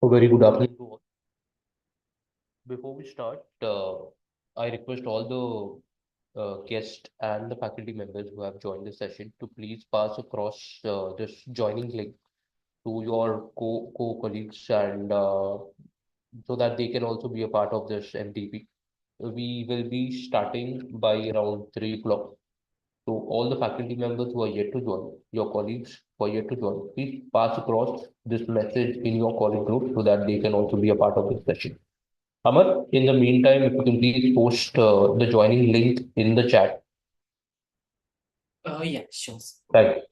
A very good afternoon to all. Before we start, I request all the guests and the faculty members who have joined the session to please pass across this joining link to your co-colleagues and so that they can also be a part of this MTP. We will be starting by around 3 o'clock. So all the faculty members who are yet to join, your colleagues who are yet to join, please pass across this message in your colleague group so that they can also be a part of this session. Amar, in the meantime, if you can please post the joining link in the chat. Yeah, sure. Thank you.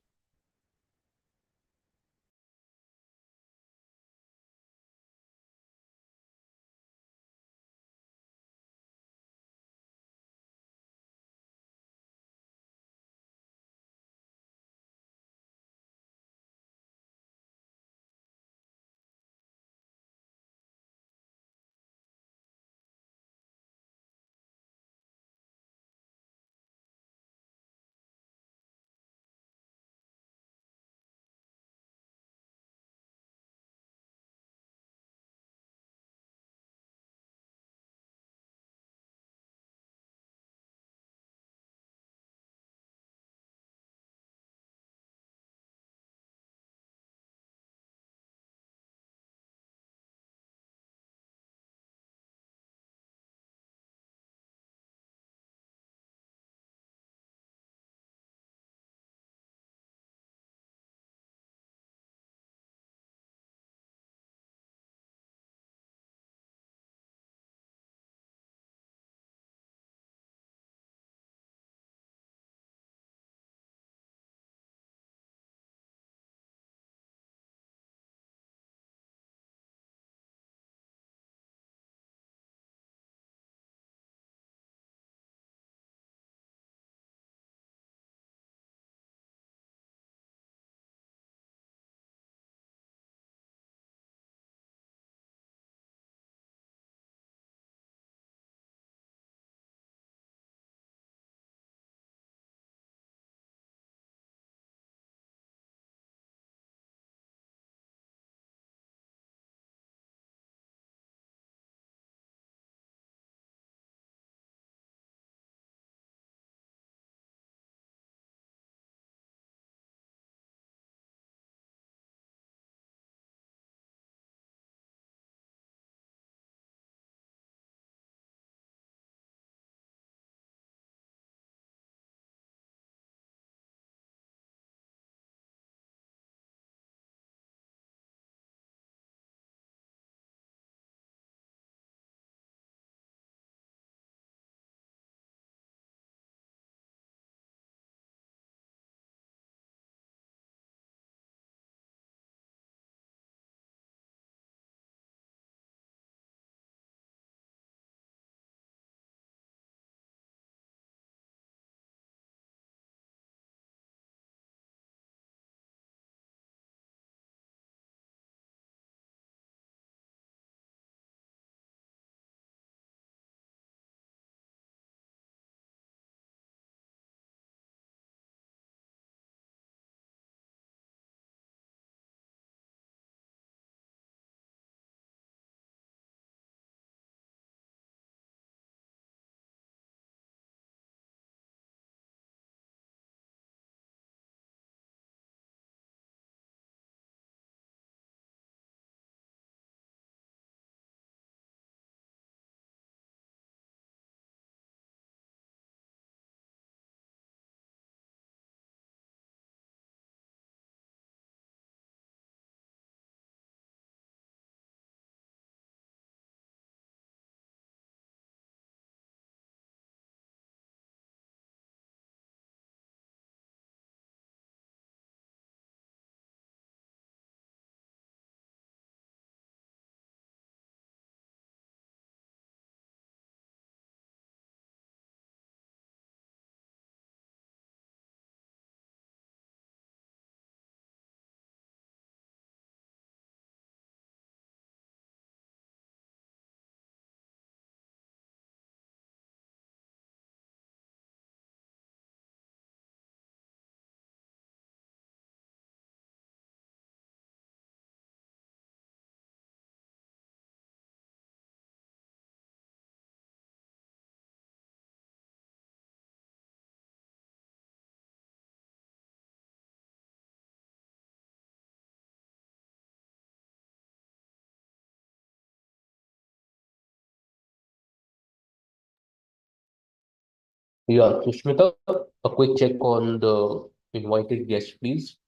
Yeah, Sushmita, a quick check on the invited guests, please.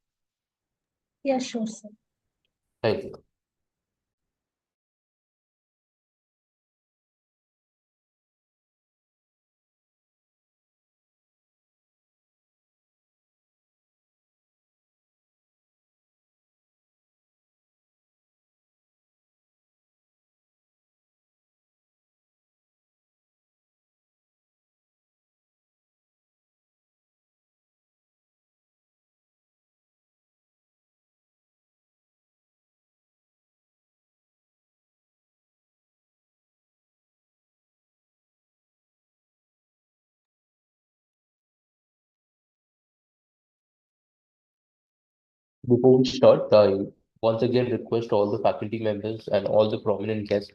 Yeah, sure, sir. Thank you. Before we start, I once again request all the faculty members and all the prominent guests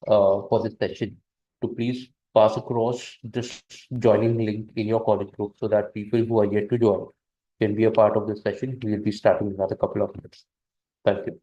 for this session to please pass across this joining link in your college group so that people who are yet to join can be a part of this session. We will be starting in another couple of minutes. Thank you.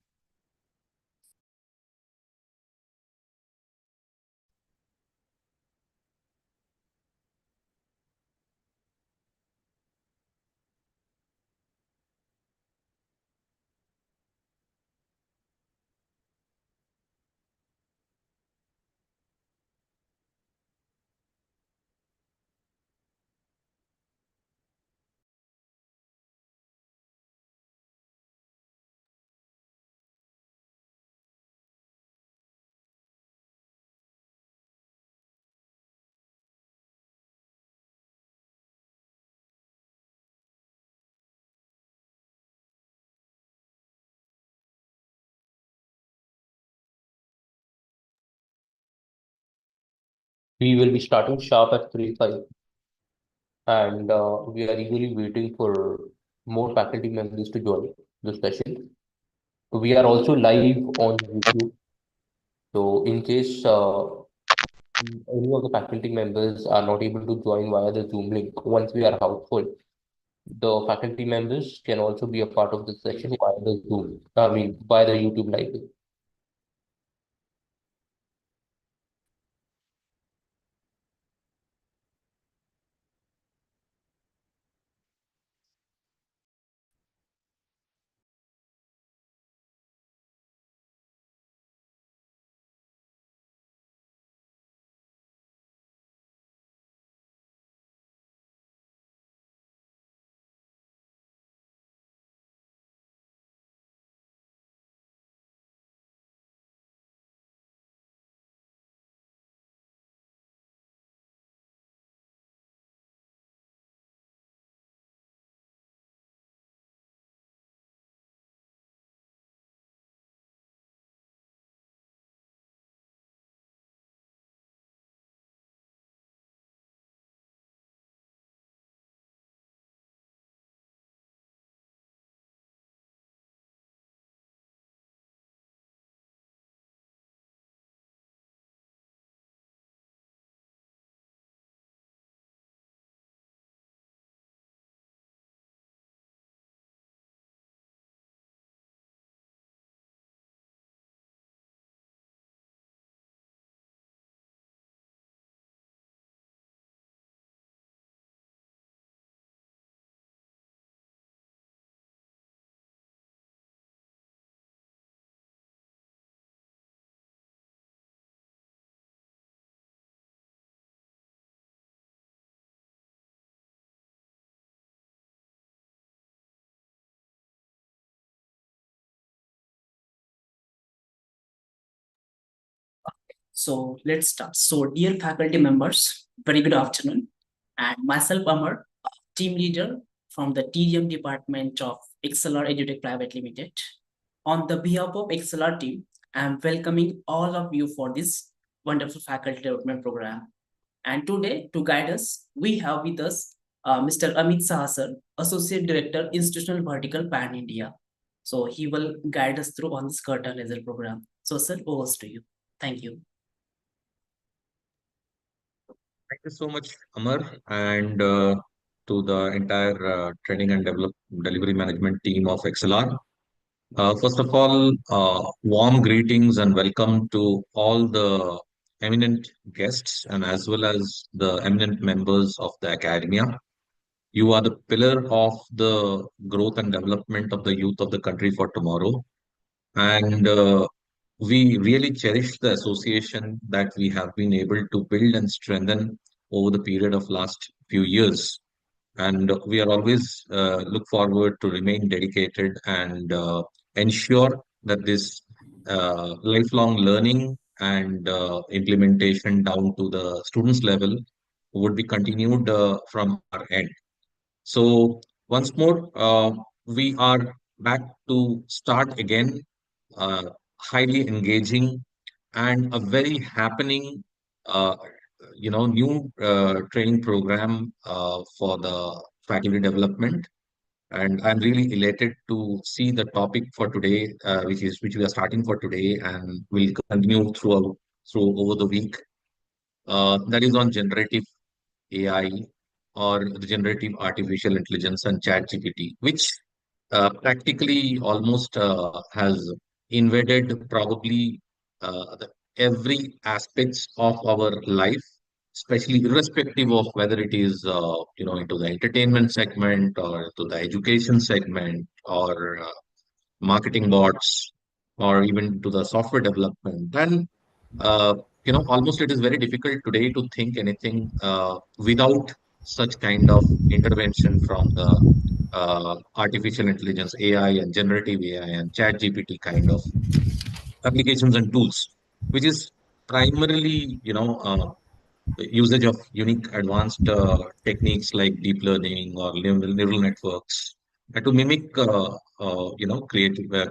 We will be starting sharp at 3:05, and we are eagerly waiting for more faculty members to join the session. We are also live on YouTube, so in case any of the faculty members are not able to join via the Zoom link, once we are housefull, the faculty members can also be a part of the session via the Zoom, I mean, via the YouTube live. So let's start. So, dear faculty members, very good afternoon. And myself, Amar, team leader from the TDM department of XLR EduTech Private Limited. On the behalf of XLR team, I am welcoming all of you for this wonderful faculty development program. And today, to guide us, we have with us Mr. Amit Sahasar, Associate Director, Institutional Vertical Pan India. So he will guide us through on this curtain laser program. So, sir, over to you. Thank you. Thank you so much, Amar, and to the entire training and delivery management team of XLR. First of all, warm greetings and welcome to all the eminent guests and as well as the eminent members of the academia. You are the pillar of the growth and development of the youth of the country for tomorrow. And we really cherish the association that we have been able to build and strengthen over the period of last few years. And we are always look forward to remain dedicated and ensure that this lifelong learning and implementation down to the students level would be continued from our end. So once more, we are back to start again, highly engaging and a very happening, uh, new training program for the faculty development. And I'm really elated to see the topic for today, which we are starting for today, and will continue through over the week. That is on generative AI or the generative artificial intelligence and ChatGPT, which practically almost has invaded probably every aspects of our life, especially irrespective of whether it is into the entertainment segment or to the education segment or marketing bots or even to the software development. And uh, almost it is very difficult today to think anything without such kind of intervention from the artificial intelligence, AI and generative AI and chat GPT kind of applications and tools, which is primarily, usage of unique advanced techniques like deep learning or neural networks to mimic,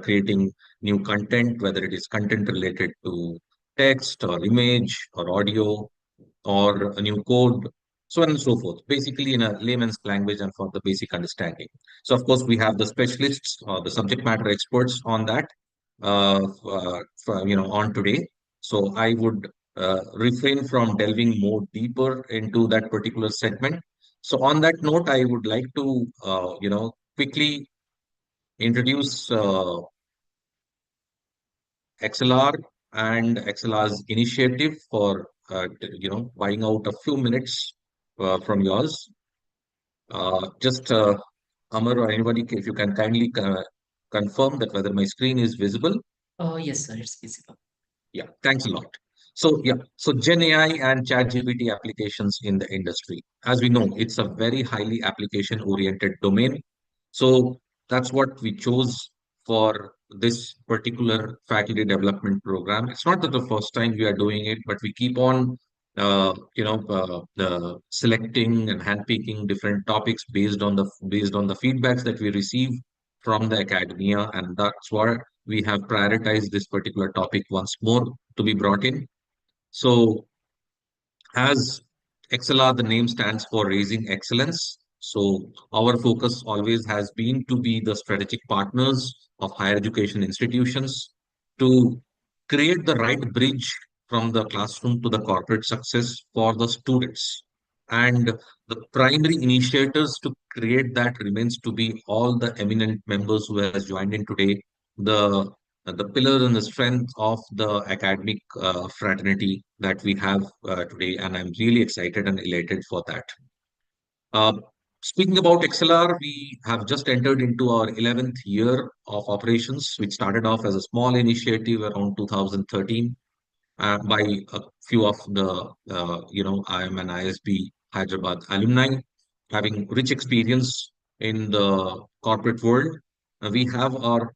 creating new content, whether it is content related to text or image or audio or a new code, so on and so forth, basically in a layman's language and for the basic understanding. So, of course, we have the specialists or the subject matter experts on that, on today. So, I would refrain from delving more deeper into that particular segment. So, on that note, I would like to, quickly introduce XLR and XLR's initiative for buying out a few minutes from yours. Just Amar or anybody, if you can kindly confirm that whether my screen is visible. Yes, sir, it's visible. Yeah, thanks a lot. So yeah, so Gen AI and ChatGPT applications in the industry. As we know, it's a very highly application-oriented domain. So that's what we chose for this particular faculty development program. It's not that the first time we are doing it, but we keep on, selecting and handpicking different topics based on the feedbacks that we receive from the academia, and that's why we have prioritized this particular topic once more to be brought in. So as XLR, the name stands for Raising Excellence. So our focus always has been to be the strategic partners of higher education institutions to create the right bridge from the classroom to the corporate success for the students. And the primary initiators to create that remains to be all the eminent members who has joined in today, the the pillar and the strength of the academic fraternity that we have today, and I'm really excited and elated for that. Uh, Speaking about XLR, we have just entered into our 11th year of operations, which started off as a small initiative around 2013 by a few of the, I am an ISB Hyderabad alumni, having rich experience in the corporate world. We have our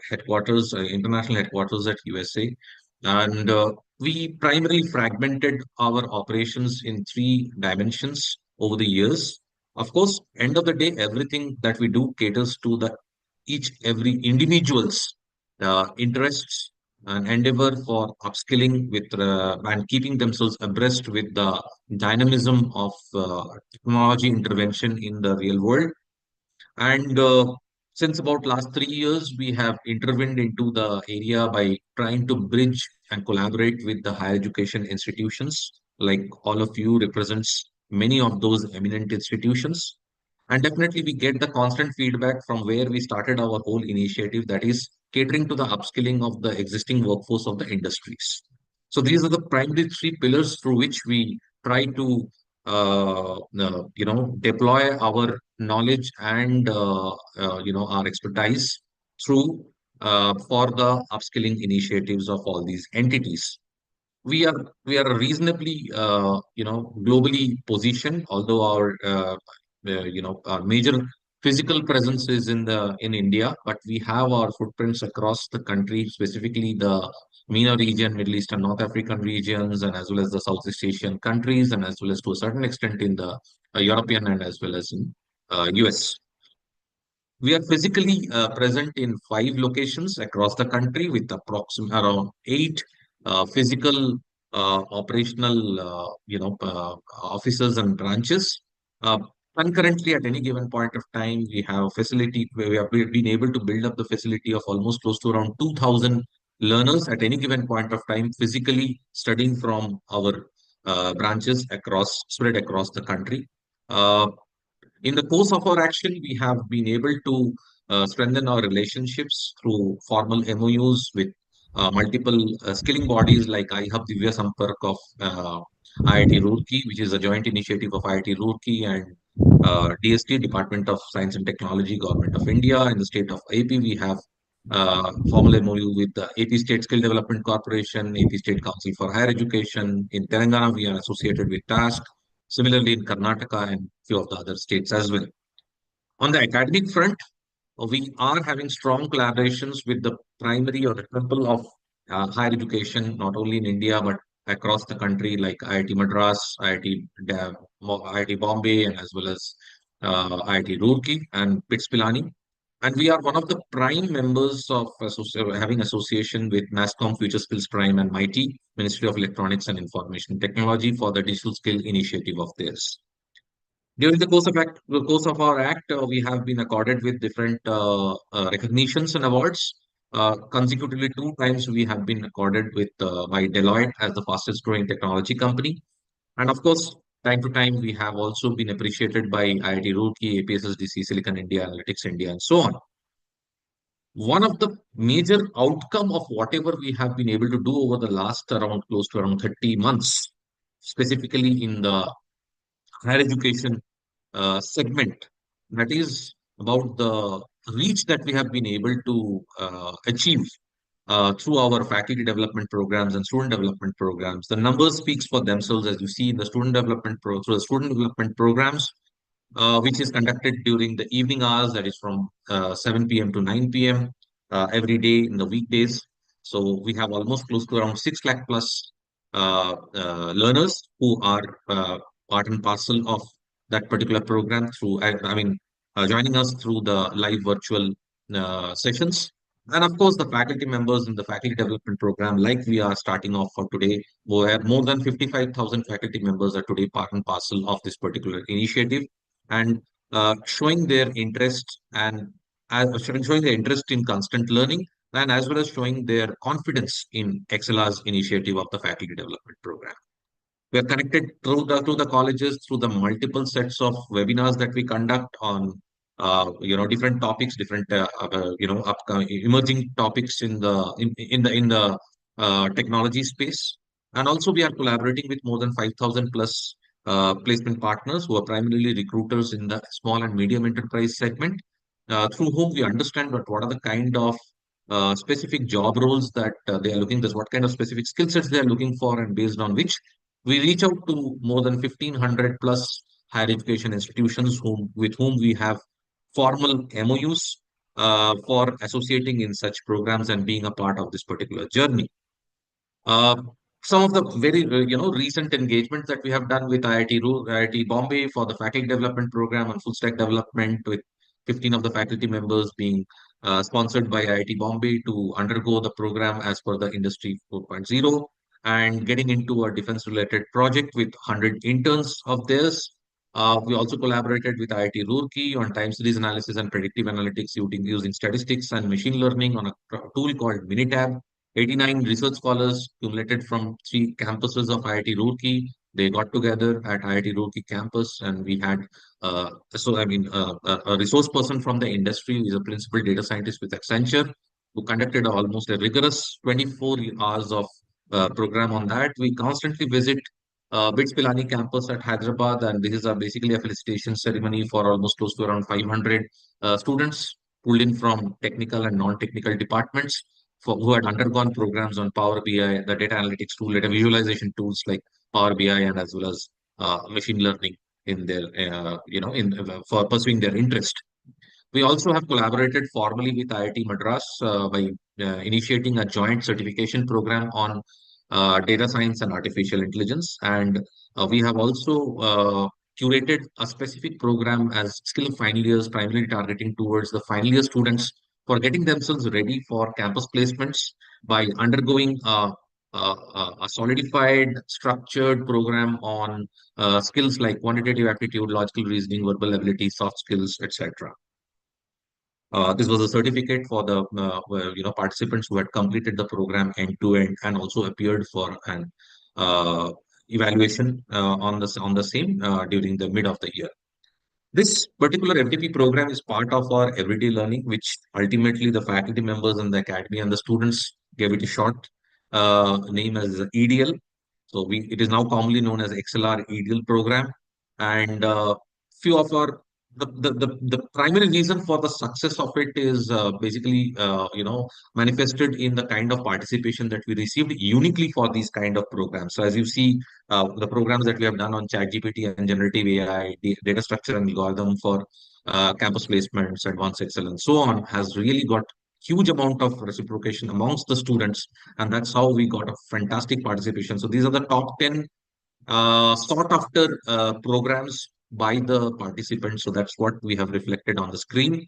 headquarters, international headquarters at USA, and we primarily fragmented our operations in three dimensions over the years. Of course, end of the day, everything that we do caters to the each every individual's interests and endeavor for upskilling with and keeping themselves abreast with the dynamism of technology intervention in the real world. And since about last 3 years, we have intervened into the area by trying to bridge and collaborate with the higher education institutions. Like all of you represents many of those eminent institutions. And definitely we get the constant feedback from where we started our whole initiative, that is catering to the upskilling of the existing workforce of the industries. So these are the primary three pillars through which we try to deploy our knowledge and our expertise through for the upskilling initiatives of all these entities. We are reasonably globally positioned, although our major physical presence is in India, but we have our footprints across the country, specifically the MENA region, Middle East and North African regions, and as well as the Southeast Asian countries, and as well as to a certain extent in the European and as well as in US. We are physically present in 5 locations across the country with approximately around 8 physical operational offices and branches. Uh, Concurrently, at any given point of time, we have a facility where we've been able to build up the facility of almost close to around 2,000 learners at any given point of time, physically studying from our branches spread across the country. Uh, in the course of our action, we have been able to strengthen our relationships through formal MOUs with multiple skilling bodies like iHub Divya Sampark of IIT Roorkee, which is a joint initiative of IIT Roorkee and DST, Department of Science and Technology, Government of India. In the state of AP, we have formal MOU with the AP State Skill Development Corporation, AP State Council for Higher Education. In Telangana, we are associated with TASK. Similarly, in Karnataka and few of the other states as well. On the academic front, we are having strong collaborations with the primary or the temple of higher education, not only in India but across the country, like IIT Madras, IIT Bombay, and as well as IIT Roorkee and BITS Pilani. And we are one of the prime members of having association with NASSCOM Future Skills Prime and MIT, Ministry of Electronics and Information Technology, for the digital skill initiative of theirs. During the course of our act, we have been accorded with different recognitions and awards. Consecutively, 2 times we have been accorded with by Deloitte as the fastest growing technology company, and of course, time to time we have also been appreciated by IIT Roorkee, APSSDC, Silicon India, Analytics India, and so on. One of the major outcome of whatever we have been able to do over the last around close to around 30 months, specifically in the higher education segment, that is about the reach that we have been able to achieve through our faculty development programs and student development programs. The numbers speaks for themselves, as you see in the through the student development programs, which is conducted during the evening hours, that is from 7 p.m. to 9 p.m. Every day in the weekdays. So we have almost close to around 6 lakh plus learners who are part and parcel of that particular program through, joining us through the live virtual sessions. And of course, the faculty members in the faculty development program, like we are starting off for today, where more than 55,000 faculty members are today part and parcel of this particular initiative, and showing their interest and showing their interest in constant learning, and as well as showing their confidence in XLR's initiative of the faculty development program. We are connected through the colleges through the multiple sets of webinars that we conduct on different topics, different upcoming emerging topics in the technology space. And also we are collaborating with more than 5,000 plus placement partners who are primarily recruiters in the small and medium enterprise segment, through whom we understand what are the kind of specific job roles that they are looking for, what kind of specific skill sets they are looking for, and based on which we reach out to more than 1,500 plus higher education institutions with whom we have formal MOUs for associating in such programs and being a part of this particular journey. Uh, some of the very recent engagements that we have done with IIT Bombay for the faculty development program and full stack development, with 15 of the faculty members being sponsored by IIT Bombay to undergo the program as per the Industry 4.0, and getting into a defense related project with 100 interns of theirs. We also collaborated with IIT Roorkee on time series analysis and predictive analytics using statistics and machine learning on a tool called Minitab. 89 research scholars accumulated from 3 campuses of IIT Roorkee. They got together at IIT Roorkee campus, and we had a resource person from the industry, who is a principal data scientist with Accenture, who conducted almost a rigorous 24 hours of program on that. We constantly visit BITS Pilani campus at Hyderabad, and this is basically a felicitation ceremony for almost close to around 500 students pulled in from technical and non-technical departments who had undergone programs on Power BI, the data analytics tool, data visualization tools like Power BI, and as well as machine learning in their, for pursuing their interest. We also have collaborated formally with IIT Madras by initiating a joint certification program on data science and artificial intelligence. And we have also curated a specific program as skill final years, primarily targeting towards the final year students for getting themselves ready for campus placements by undergoing a solidified, structured program on skills like quantitative aptitude, logical reasoning, verbal ability, soft skills, etc. This was a certificate for the participants who had completed the program end to end and also appeared for an uh, evaluation on the same during the mid of the year. This particular FDP program is part of our everyday learning, which ultimately the faculty members and the academy and the students gave it a short name as EDL. So it is now commonly known as XLR EDL program. And few of our the primary reason for the success of it is basically manifested in the kind of participation that we received uniquely for these kind of programs. So as you see, the programs that we have done on ChatGPT and generative AI, data structure and algorithm for campus placements, advanced excel, and so on, has really got huge amount of reciprocation amongst the students, and that's how we got a fantastic participation. So these are the top 10 sought after programs by the participants. So that's what we have reflected on the screen,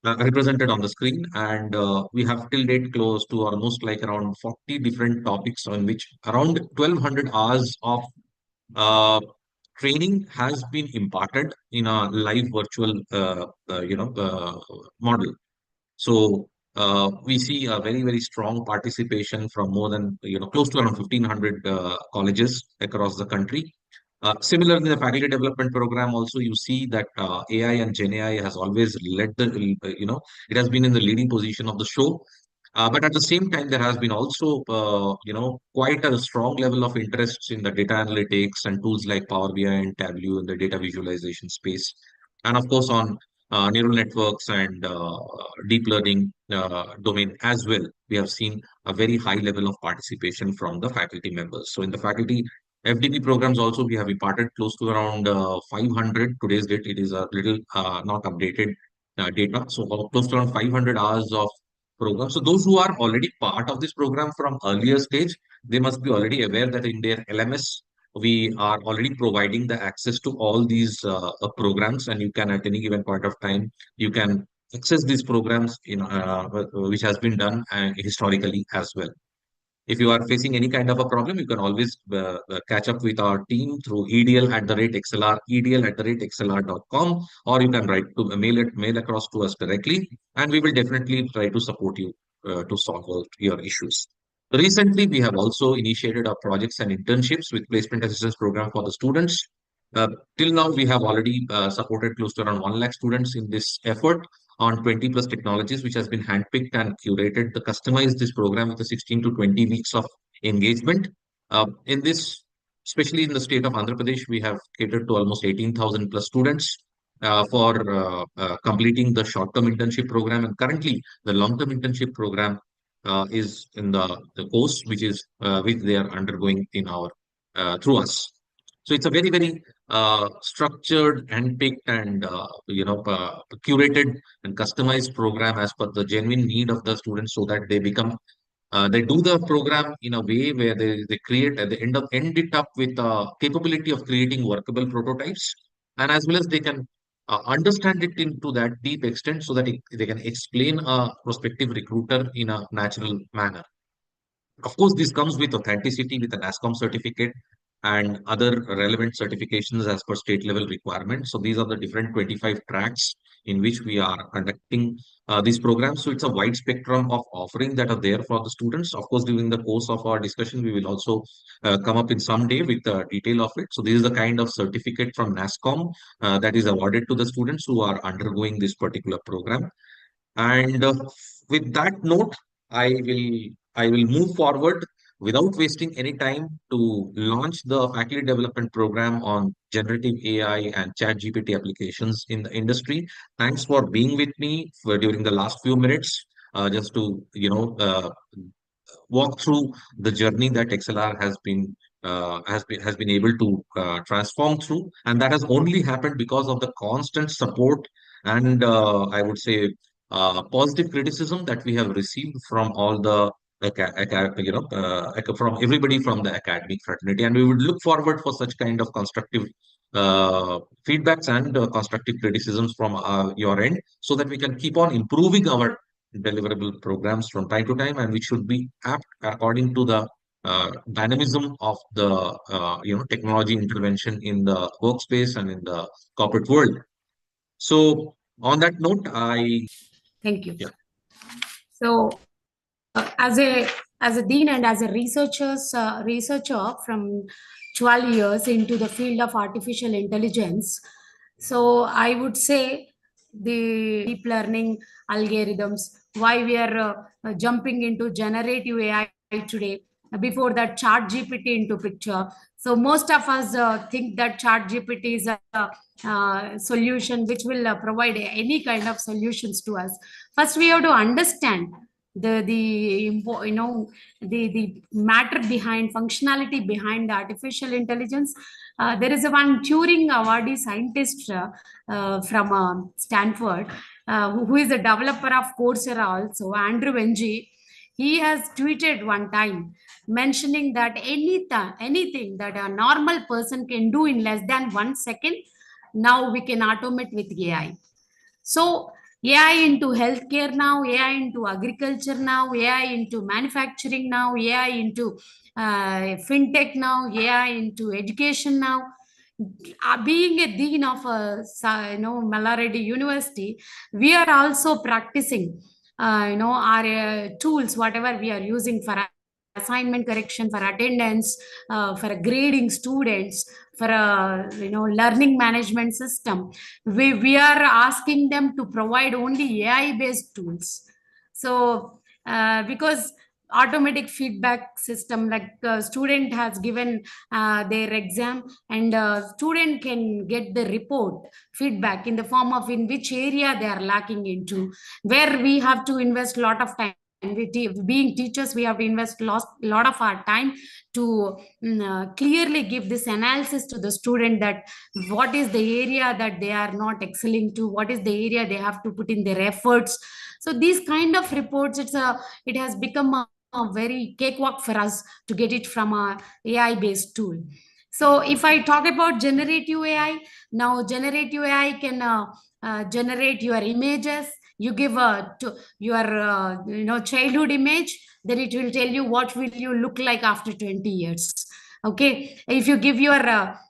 represented on the screen, and we have till date close to almost like around 40 different topics on which around 1200 hours of uh, training has been imparted in a live virtual model. So we see a very, very strong participation from more than, close to around 1,500 colleges across the country. Similarly, in the faculty development program, also you see that AI and Gen AI has always led it has been in the leading position of the show. But at the same time, there has been also, quite a strong level of interest in the data analytics and tools like Power BI and Tableau in the data visualization space. And of course, on neural networks and deep learning domain as well, we have seen a very high level of participation from the faculty members. So in the faculty FDP programs also, we have imparted close to around 500. Today's date, it is a little not updated data. So close to around 500 hours of program. So those who are already part of this program from earlier stage, they must be already aware that in their LMS, we are already providing the access to all these programs, and you can at any given point of time, you can access these programs in which has been done historically as well. If you are facing any kind of a problem, you can always catch up with our team through edl@xlr, edl@xlr.com, or you can write to mail across to us directly, and we will definitely try to support you to solve all your issues. Recently, we have also initiated our projects and internships with placement assistance program for the students. Uh, Till now, we have already supported close to around 1 lakh students in this effort on 20 plus technologies, which has been handpicked and curated to customize this program with a 16 to 20 weeks of engagement. In this, especially in the state of Andhra Pradesh, we have catered to almost 18,000 plus students for completing the short-term internship program. And currently, the long-term internship program is in the course which they are undergoing in our through us. So it's a very, very structured, handpicked, and curated and customized program as per the genuine need of the students, so that they do the program in a way where they create at the end it up with the capability of creating workable prototypes, and as well as they can understand it into that deep extent so that they can explain a prospective recruiter in a natural manner. Of course, this comes with authenticity with an ASCOM certificate and other relevant certifications as per state level requirements. So these are the different 25 tracks in which we are conducting these programs. So it's a wide spectrum of offering that are there for the students. Of course, during the course of our discussion, we will also come up in some day with the detail of it. So this is the kind of certificate from NASCOM that is awarded to the students who are undergoing this particular program. And with that note, I will move forward without wasting any time, to launch the faculty development program on generative AI and ChatGPT applications in the industry. Thanks for being with me during the last few minutes, just to walk through the journey that XLR has been able to transform through, and that has only happened because of the constant support and I would say positive criticism that we have received from all the from everybody from the academic fraternity, and we would look forward for such kind of constructive feedbacks and constructive criticisms from your end, so that we can keep on improving our deliverable programs from time to time, and which should be apt according to the dynamism of the technology intervention in the workspace and in the corporate world. So on that note, Thank you. yeah. So, as a dean and as a researcher from 12 years into the field of artificial intelligence, so I would say the deep learning algorithms, why we are jumping into generative AI today. Before that, ChatGPT into picture. So most of us think that ChatGPT is a solution which will provide any kind of solutions to us. First, we have to understand the matter behind, functionality behind the artificial intelligence. There is a one Turing awardee scientist from Stanford, who is a developer of Coursera also, Andrew Ng. He has tweeted one time mentioning that anything that a normal person can do in less than 1 second, now we can automate with AI. So AI into healthcare now, AI into agriculture now, AI into manufacturing now, AI into fintech now, AI into education now. Being a dean of Mallaredi University, we are also practicing, our tools, whatever we are using for assignment correction, for attendance, for grading students, for a learning management system. We are asking them to provide only AI based tools. So because automatic feedback system, like student has given their exam, and student can get the report feedback in the form of in which area they are lacking into, where we have to invest a lot of time. Being teachers, we have to invest a lot of our time to clearly give this analysis to the student, that what is the area that they are not excelling to, what is the area they have to put in their efforts. So these kind of reports, it has become a very cakewalk for us to get it from a AI based tool. So if I talk about generative AI, now generative AI can generate your images. You give to your childhood image, then it will tell you what will you look like after 20 years. Okay, if you give your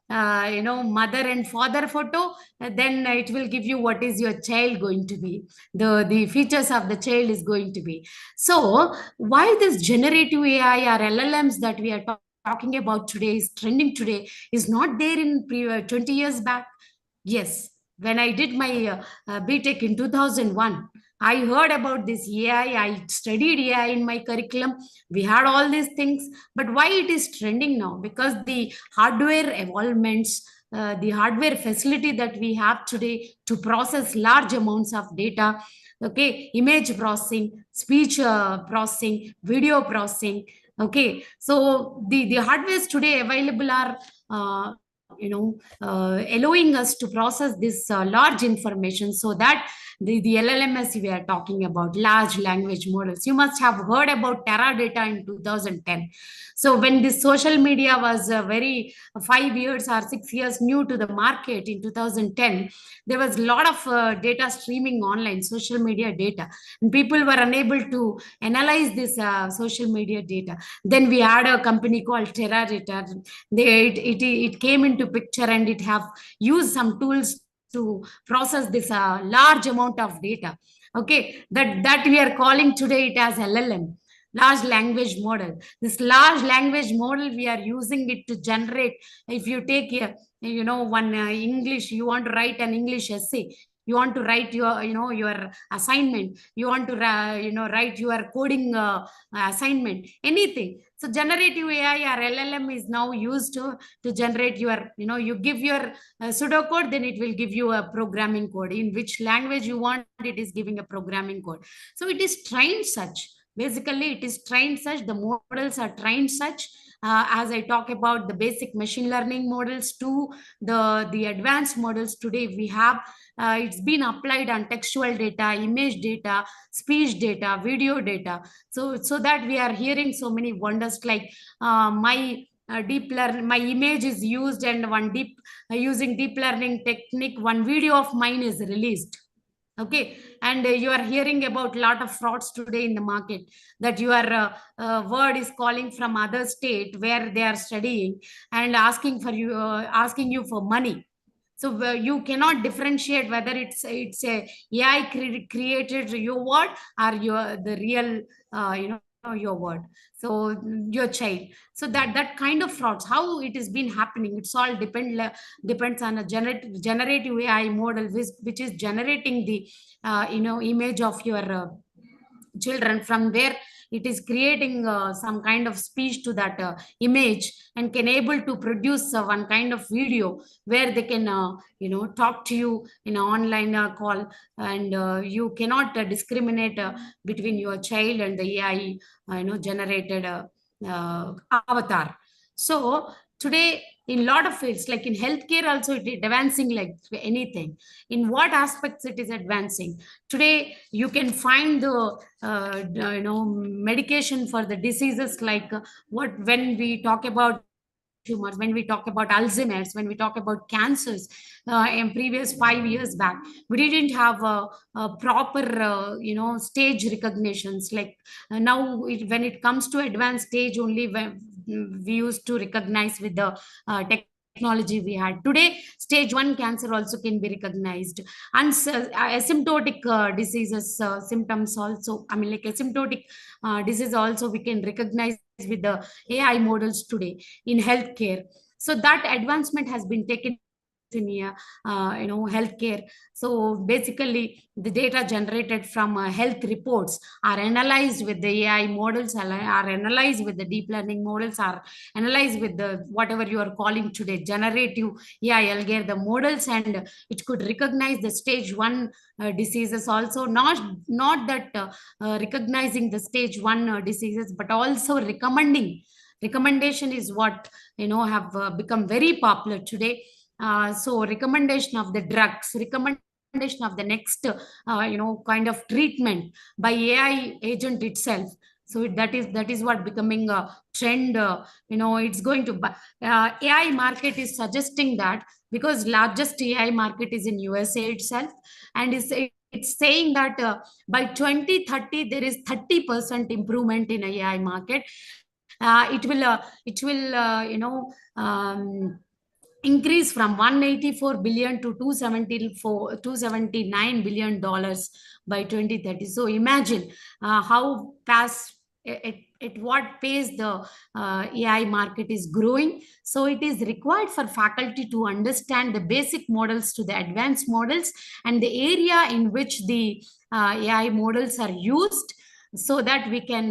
mother and father photo, then it will give you what is your child going to be, the features of the child is going to be. So why this generative AI or LLMs that we are talking about today is trending today is not there in 20 years back. Yes, when I did my BTech in 2001, I heard about this AI. I studied AI in my curriculum. We had all these things. But why it is trending now? Because the hardware evolvements, the hardware facility that we have today to process large amounts of data, okay, image processing, speech processing, video processing. Okay, so the hardwares today available are allowing us to process this large information, so that the LLMs we are talking about, large language models, you must have heard about Teradata in 2010. So when this social media was very 5 years or 6 years new to the market in 2010, there was a lot of data streaming online, social media data, and people were unable to analyze this social media data. Then we had a company called Teradata. It came into picture, and it have used some tools to process this large amount of data. Okay, that we are calling today it as LLM, large language model. This large language model, we are using it to generate. If you take one English, you want to write an English essay, you want to write your, your assignment, you want to write your coding assignment, anything. So generative AI or LLM is now used to generate your, you give your pseudocode, then it will give you a programming code. In which language you want, it is giving a programming code. So it is trained such. Basically, it is trained such. The models are trained such. As I talk about the basic machine learning models to the advanced models today, we have it's been applied on textual data, image data, speech data, video data. So that we are hearing so many wonders like my image is used, and one using deep learning technique, one video of mine is released. Okay, and you are hearing about a lot of frauds today in the market, that your word is calling from other state where they are studying and asking you for money. So you cannot differentiate whether it's a AI created your word or your the real your word, so your child. So that kind of frauds, how it has been happening, it's all depends on a generative AI model, which is generating the image of your children, from where it is creating some kind of speech to that image, and can able to produce one kind of video where they can talk to you in an online call, and you cannot discriminate between your child and the AI generated avatar. So today in a lot of fields, like in healthcare also, it is advancing like anything. In what aspects it is advancing? Today you can find the medication for the diseases like what when we talk about tumors, when we talk about Alzheimer's, when we talk about cancers. In previous 5 years back, we didn't have a proper stage recognitions. Like now when it comes to advanced stage, only when we used to recognize with the technology we had. Today stage 1 cancer also can be recognized, and asymptotic diseases symptoms also, I mean like asymptotic disease also we can recognize with the AI models today in healthcare. So that advancement has been taken in healthcare. So basically the data generated from health reports are analyzed with the AI models, are analyzed with the deep learning models, are analyzed with the whatever you are calling today generative AI algorithm models, and it could recognize the stage 1 diseases also, not that recognizing the stage 1 diseases, but also recommendation is what have become very popular today. So recommendation of the drugs, recommendation of the next kind of treatment by AI agent itself. So that is what becoming a trend. It's going to AI market is suggesting that, because largest AI market is in USA itself, and it's saying that by 2030 there is 30% improvement in AI market. It will increase from 184 billion to 279 billion dollars by 2030. So imagine how fast, at what pace the AI market is growing. So it is required for faculty to understand the basic models to the advanced models, and the area in which the AI models are used, so that we can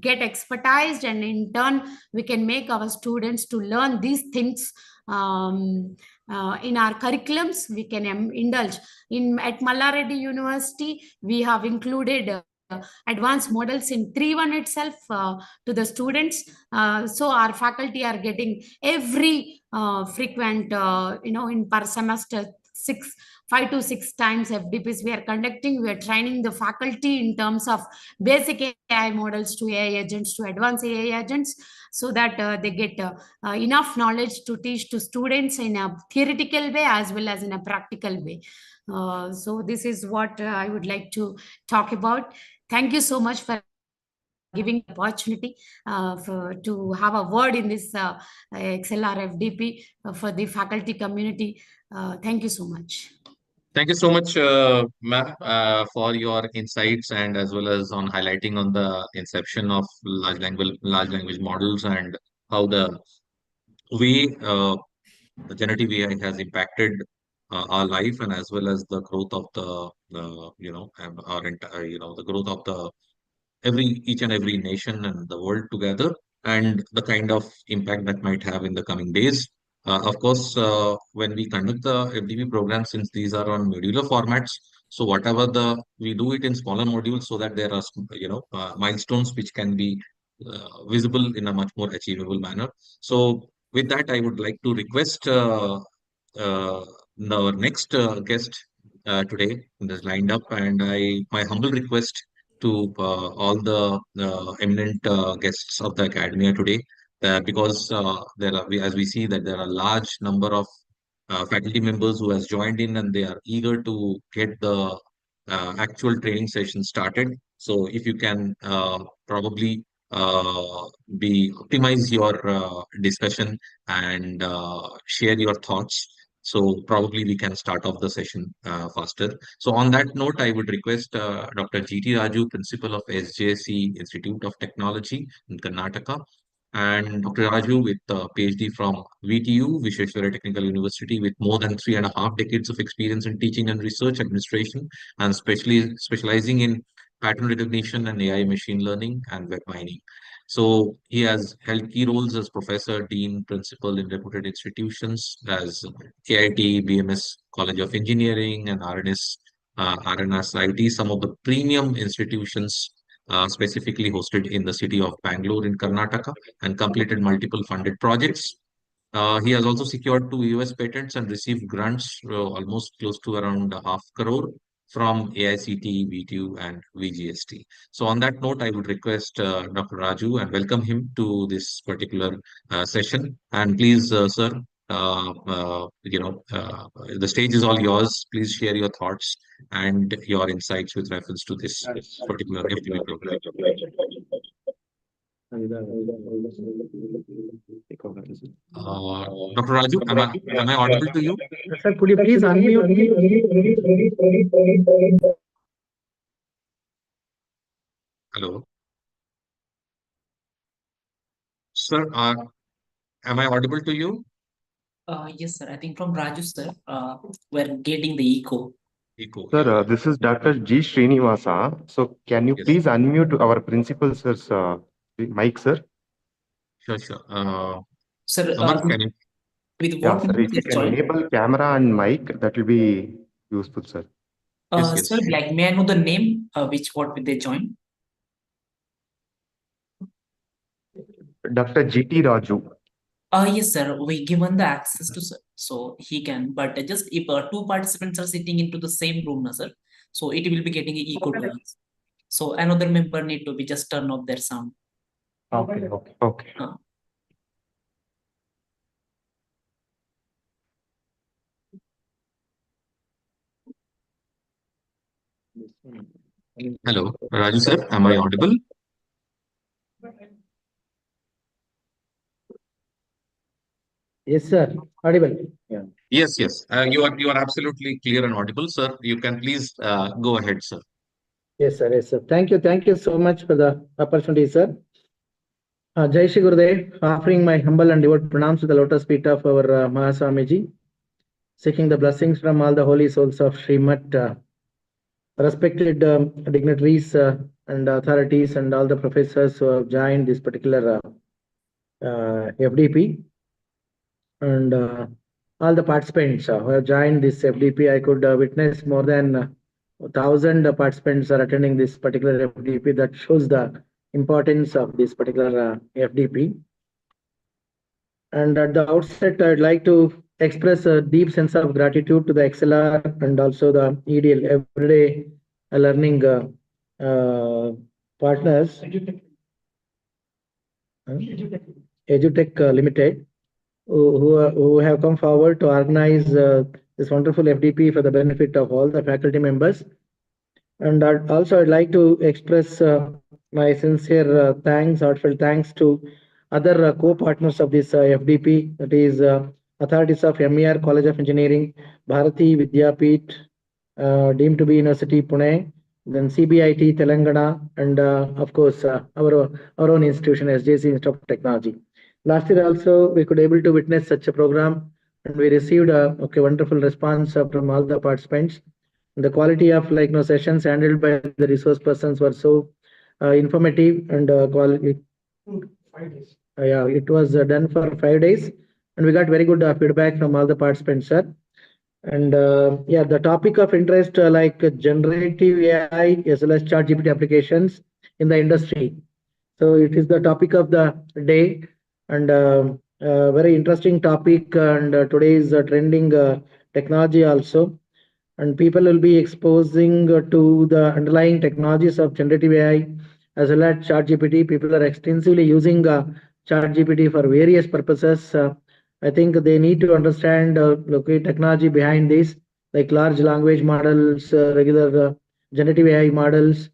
get expertise, and in turn we can make our students to learn these things in our curriculums. We can indulge in at Mallareddy University. We have included advanced models in 3-1 itself to the students. So our faculty are getting every frequent in per semester 5 to 6 times FDPs we are conducting. We are training the faculty in terms of basic AI models to AI agents to advanced AI agents, so that they get enough knowledge to teach to students in a theoretical way as well as in a practical way. So this is what I would like to talk about. Thank you so much for giving the opportunity to have a word in this XLR FDP for the faculty community. Thank you so much. Thank you so much, ma'am, for your insights and as well as on highlighting on the inception of large language models and how the way the generative AI has impacted our life and as well as the growth of the the growth of the each and every nation and the world together, and the kind of impact that might have in the coming days. Of course, when we conduct the FDP program, since these are on modular formats, so whatever we do it in smaller modules so that there are milestones which can be visible in a much more achievable manner. So with that, I would like to request uh, our next guest today is lined up, and my humble request to all the eminent guests of the academia today, because as we see that there are a large number of faculty members who has joined in, and they are eager to get the actual training session started. So if you can probably be optimize your discussion and share your thoughts. So probably we can start off the session faster. So on that note, I would request Dr. G.T. Raju, Principal of SJC Institute of Technology in Karnataka, and Dr. Raju with a PhD from VTU, Vishweshwara Technical University, with more than 3.5 decades of experience in teaching and research administration, and especially specializing in pattern recognition and AI machine learning and web mining. So he has held key roles as professor, dean, principal in reputed institutions as KIT, BMS College of Engineering, and RNS IT, some of the premium institutions specifically hosted in the city of Bangalore in Karnataka, and completed multiple funded projects. He has also secured 2 US patents and received grants almost close to around half crore from AICT, VTU, and VGST. So on that note, I would request Dr. Raju and welcome him to this particular session. And please, sir, the stage is all yours. Please share your thoughts and your insights with reference to this particular FDP program. Dr. Raju, am I audible to you? Sir, could you please unmute me? Hello. Sir, am I audible to you? Yes, sir. I think from Raju, sir, we're getting the echo. Echo. Sir, this is Dr. G. Srinivasa. So can you Yes. please unmute our principal sir's mic, sir? Sure, sure. Sir, Amar, can you? with Yeah, what sir. If you can enable camera and mic, that will be useful, sir. Yes. Sir, like, may I know the name what will they join? Dr. G.T. Raju. Yes, sir. We given the access to sir, so he can. But just if 2 participants are sitting into the same room, sir, so it will be getting echo to us. So another member need to be just turn off their sound. Okay. Hello, Raju sir, am I audible? Yes, sir. Audible. Yeah. Yes. You are absolutely clear and audible, sir. You can please go ahead, sir. Yes, sir. Thank you so much for the opportunity, sir. Jai Shri Gurudev, offering my humble and devout pranams to the lotus feet of our Mahaswamiji, seeking the blessings from all the holy souls of Srimat, respected dignitaries and authorities and all the professors who have joined this particular FDP, and all the participants who have joined this FDP. I could witness more than 1,000 participants are attending this particular FDP. That shows the importance of this particular FDP. And at the outset, I'd like to express a deep sense of gratitude to the XLR and also the EDL, Everyday Learning partners, EduTech Limited, who have come forward to organize this wonderful FDP for the benefit of all the faculty members. And I'd like to express my sincere heartfelt thanks to other co-partners of this FDP, that is authorities of MER College of Engineering, Bharati Vidyapeeth, deemed to be University Pune, then CBIT Telangana, and of course our own institution, SJC Institute of Technology. Last year also we could able to witness such a program and we received a wonderful response from all the participants. The quality of sessions handled by the resource persons were so informative and quality. 5 days. Yeah, it was done for 5 days, and we got very good feedback from all the participants, sir. And yeah, the topic of interest generative AI as well as ChatGPT applications in the industry. So it is the topic of the day, and very interesting topic. And today is trending technology also, and people will be exposing to the underlying technologies of generative AI as well as ChatGPT. People are extensively using ChatGPT for various purposes. I think they need to understand technology behind this, like large language models, regular generative AI models,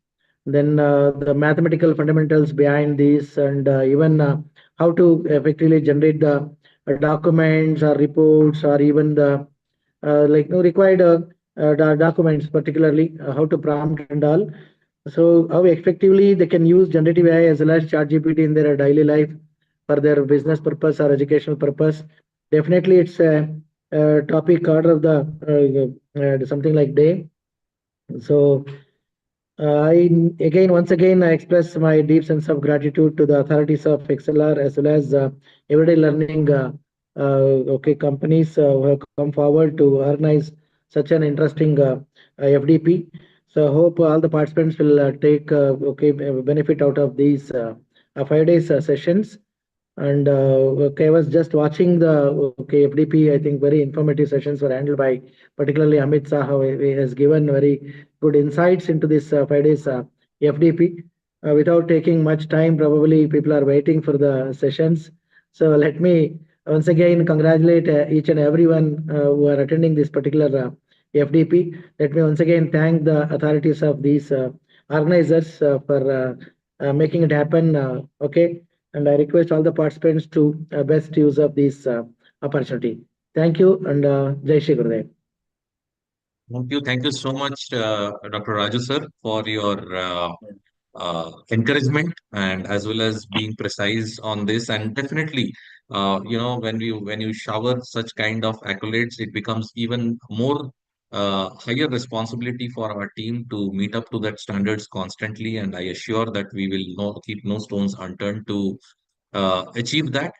then the mathematical fundamentals behind this, and even how to effectively generate the documents or reports or even the required documents, particularly how to prompt and all. So how effectively they can use generative AI as well as ChatGPT in their daily life for their business purpose or educational purpose. Definitely, it's a topic order of the something like day. So once again, I express my deep sense of gratitude to the authorities of XLR as well as everyday learning companies who have come forward to organize such an interesting FDP. So I hope all the participants will take benefit out of these 5 days sessions. And I was just watching the FDP. I think very informative sessions were handled by particularly Amit Saha, who has given very good insights into this 5 days FDP. Without taking much time, probably people are waiting for the sessions. So let me once again congratulate each and everyone who are attending this particular FDP. Let me once again thank the authorities of these organizers for making it happen. Okay, and I request all the participants to best use of this opportunity. Thank you, and Jai Shri Gurudev. Thank you so much, Dr. Raju sir, for your encouragement and as well as being precise on this. And definitely, when you shower such kind of accolades, it becomes even more higher responsibility for our team to meet up to that standards constantly. And I assure that we will keep no stones unturned to achieve that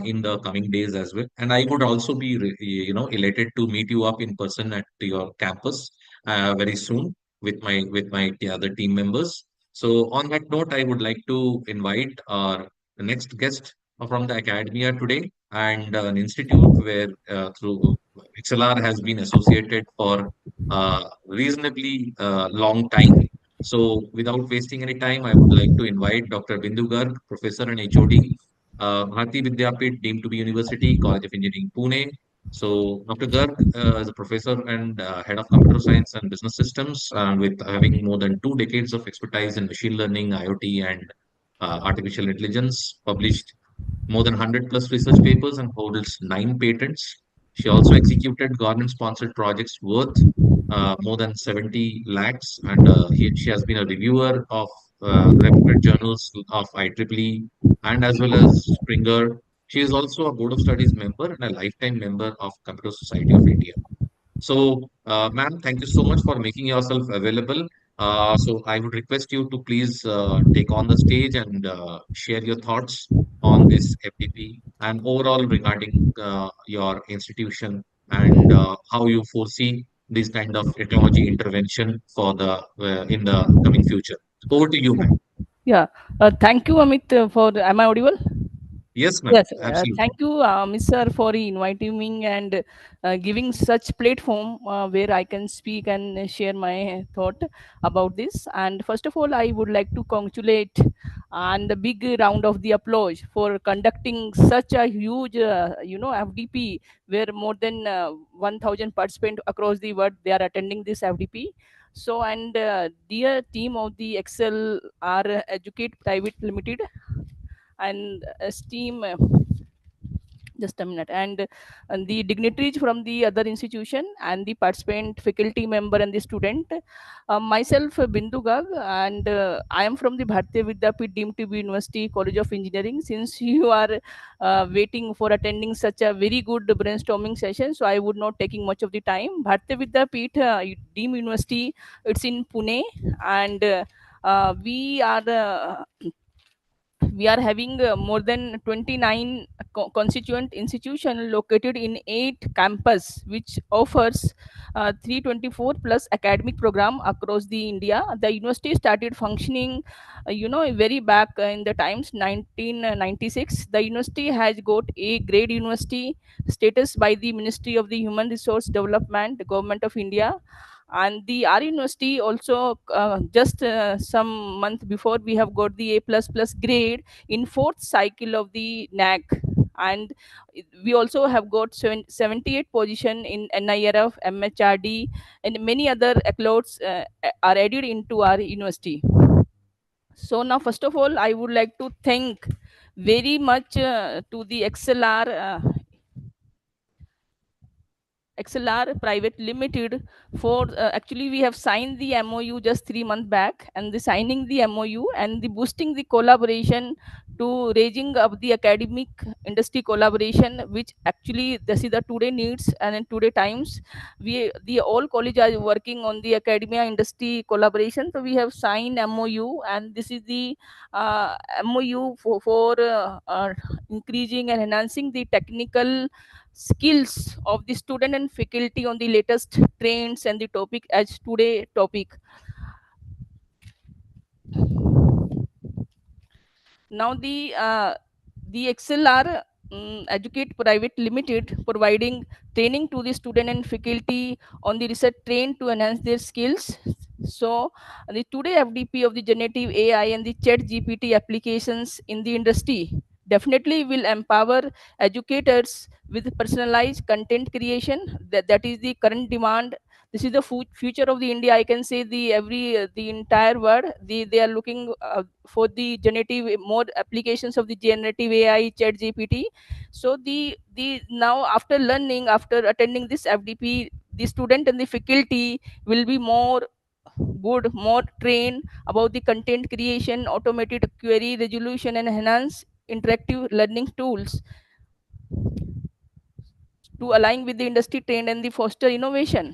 in the coming days as well. And I would also be, elated to meet you up in person at your campus very soon with my other team members. So on that note, I would like to invite our next guest from the academia today and an institute where through XLR has been associated for reasonably long time. So without wasting any time, I would like to invite Dr. Bindu Garg, Professor and HOD, Bharati Vidyapit, deemed to be University, College of Engineering, Pune. So Dr. Garg is a professor and head of computer science and business systems, with having more than 2 decades of expertise in machine learning, IoT, and artificial intelligence, published more than 100 plus research papers and holds 9 patents. She also executed government-sponsored projects worth more than 70 lakhs, and she has been a reviewer of reputed journals of IEEE and as well as Springer. She is also a Board of Studies member and a lifetime member of Computer Society of India. So, ma'am, thank you so much for making yourself available. So, I would request you to please take on the stage and share your thoughts on this FDP and overall regarding your institution and how you foresee this kind of technology intervention for the in the coming future. Over to you, ma'am. Yeah, thank you, Amit, for. Am I audible? Yes, ma'am. Yes, Absolutely. thank you, Mr. for inviting me and giving such platform where I can speak and share my thought about this. And first of all, I would like to congratulate and a big round of the applause for conducting such a huge, FDP where more than 1,000 participants across the world they are attending this FDP. So, and dear team of the Excel are Educate Private Limited and esteem just a minute. And the dignitaries from the other institution and the participant faculty member and the student, myself Bindu Gag, and I am from the Bharatiya Vidyapeeth deemed to be University College of Engineering. Since you are waiting for attending such a very good brainstorming session, so I would not taking much of the time. Bharatiya Vidyapeeth deemed university, it's in Pune. And we are having more than 29 constituent institution located in 8 campus, which offers 324 plus academic program across the India. The university started functioning very back in the times 1996. The university has got a grade university status by the Ministry of the Human Resource Development, the Government of India. And the R university also, just some month before, we have got the A plus plus grade in fourth cycle of the NAC. And we also have got 78 position in NIRF, MHRD, and many other accolades are added into our university. So now, first of all, I would like to thank very much to the XLR Private Limited for actually we have signed the MOU just 3 months back, and the signing the MOU and the boosting the collaboration to raising up the academic industry collaboration, which actually this is the today needs. And in today times, the all college are working on the academia industry collaboration. So we have signed MOU, and this is the MOU for increasing and enhancing the technical skills of the student and faculty on the latest trends and the topic as today topic. Now the XLR Educate Private Limited providing training to the student and faculty on the research trained to enhance their skills. So the today FDP of the generative AI and the ChatGPT applications in the industry definitely will empower educators with personalized content creation. That is the current demand. This is the future of the India. I can say the entire world, they are looking for the generative more applications of the generative AI, chat gpt. So the now after learning, after attending this FDP, the student and the faculty will be more good, more trained about the content creation, automated query resolution, and enhanced interactive learning tools to align with the industry trend and the foster innovation.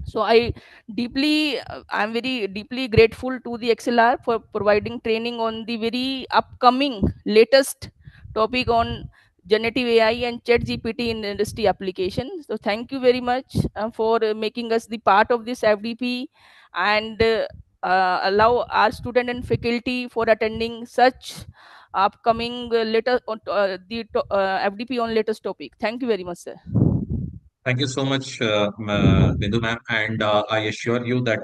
So I'm very deeply grateful to the XLR for providing training on the very upcoming latest topic on generative AI and chat gpt in industry application. So thank you very much for making us the part of this FDP, and allow our student and faculty for attending such upcoming FDP on latest topic. Thank you very much, sir. Thank you so much, Bindu ma'am. And I assure you that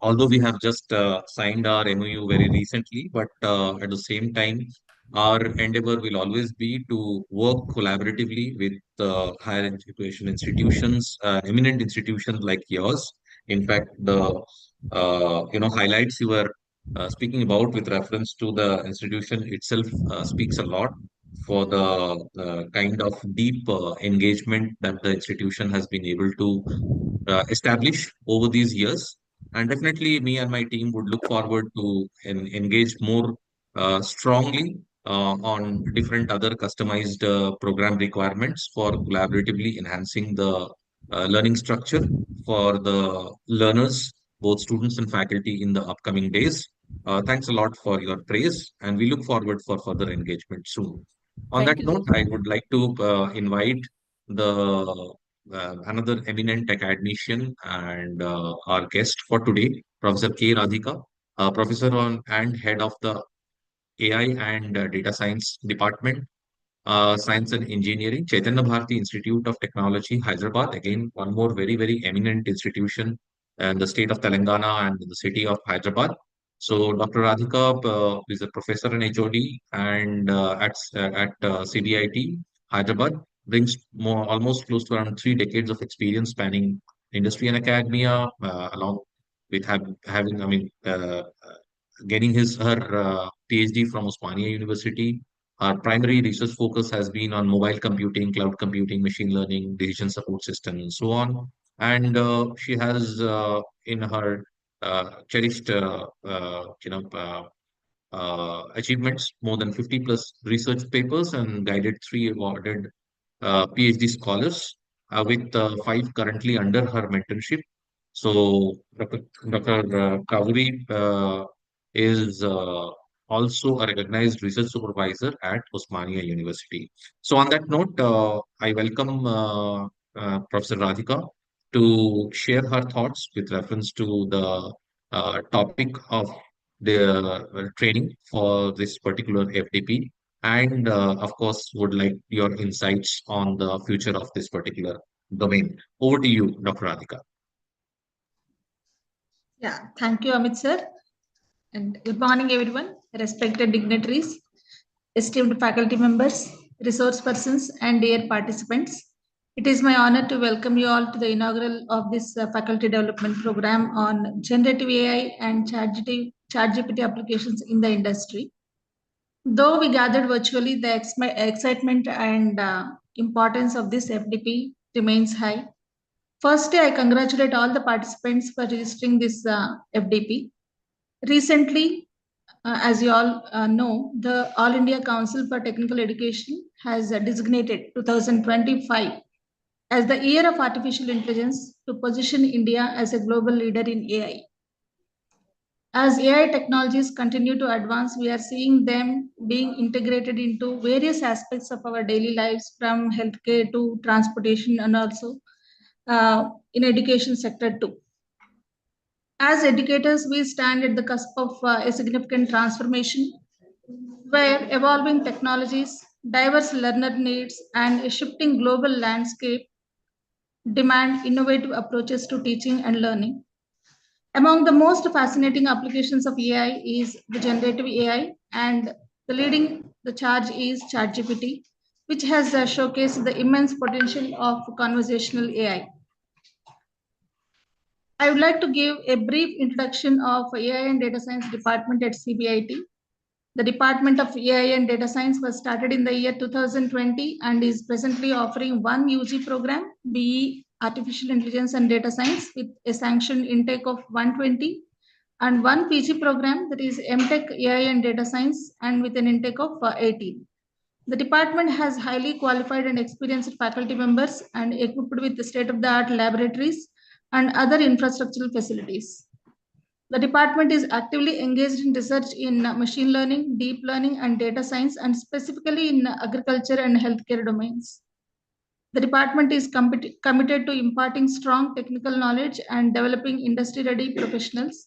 although we have just signed our MOU very recently, but at the same time, our endeavor will always be to work collaboratively with higher education institutions, eminent institutions like yours. In fact, the highlights you were speaking about with reference to the institution itself speaks a lot for the kind of deep engagement that the institution has been able to establish over these years. And definitely, me and my team would look forward to engage more strongly on different other customized program requirements for collaboratively enhancing the learning structure for the learners, both students and faculty, in the upcoming days. Thanks a lot for your praise, and we look forward for further engagement soon. On Thank that you, note, sir. I would like to invite the another eminent academician and our guest for today, Professor K. Radhika, professor on and head of the AI and Data Science Department, Science and Engineering, Chaitanya Bharati Institute of Technology, Hyderabad. Again, one more very, very eminent institution in the state of Telangana and in the city of Hyderabad. So, Dr. Radhika is a professor in HOD and at CBIT, Hyderabad, brings more almost close to around 3 decades of experience spanning industry and academia, along with having, getting her PhD from Osmania University, Our primary research focus has been on mobile computing, cloud computing, machine learning, decision support system, and so on. And she has in her cherished, achievements, more than 50 plus research papers and guided three awarded PhD scholars, with five currently under her mentorship. So Dr. Kaveri is also a recognized research supervisor at Osmania University. So on that note, I welcome Professor Radhika to share her thoughts with reference to the topic of the training for this particular FDP, and of course, would like your insights on the future of this particular domain. Over to you, Dr. Radhika. Yeah, thank you, Amit sir. And good morning, everyone, respected dignitaries, esteemed faculty members, resource persons, and dear participants. It is my honor to welcome you all to the inaugural of this faculty development program on generative AI and ChatGPT applications in the industry. Though we gathered virtually, the excitement and importance of this FDP remains high. Firstly, I congratulate all the participants for registering this FDP. Recently, as you all know, the All India Council for Technical Education has designated 2025 as the year of artificial intelligence to position India as a global leader in AI. As AI technologies continue to advance, we are seeing them being integrated into various aspects of our daily lives, from healthcare to transportation, and also in education sector too. As educators, we stand at the cusp of a significant transformation where evolving technologies, diverse learner needs, and a shifting global landscape demand innovative approaches to teaching and learning. Among the most fascinating applications of AI is the generative AI, and the leading the charge is ChatGPT, which has showcased the immense potential of conversational AI. I would like to give a brief introduction of AI and Data Science Department at CBIT. The Department of AI and Data Science was started in the year 2020 and is presently offering one UG program, BE Artificial Intelligence and Data Science, with a sanctioned intake of 120, and one PG program, that is MTech AI and Data Science, and with an intake of 18. The department has highly qualified and experienced faculty members and equipped with state-of-the-art laboratories and other infrastructural facilities. The department is actively engaged in research in machine learning, deep learning, and data science, and specifically in agriculture and healthcare domains. The department is committed to imparting strong technical knowledge and developing industry-ready professionals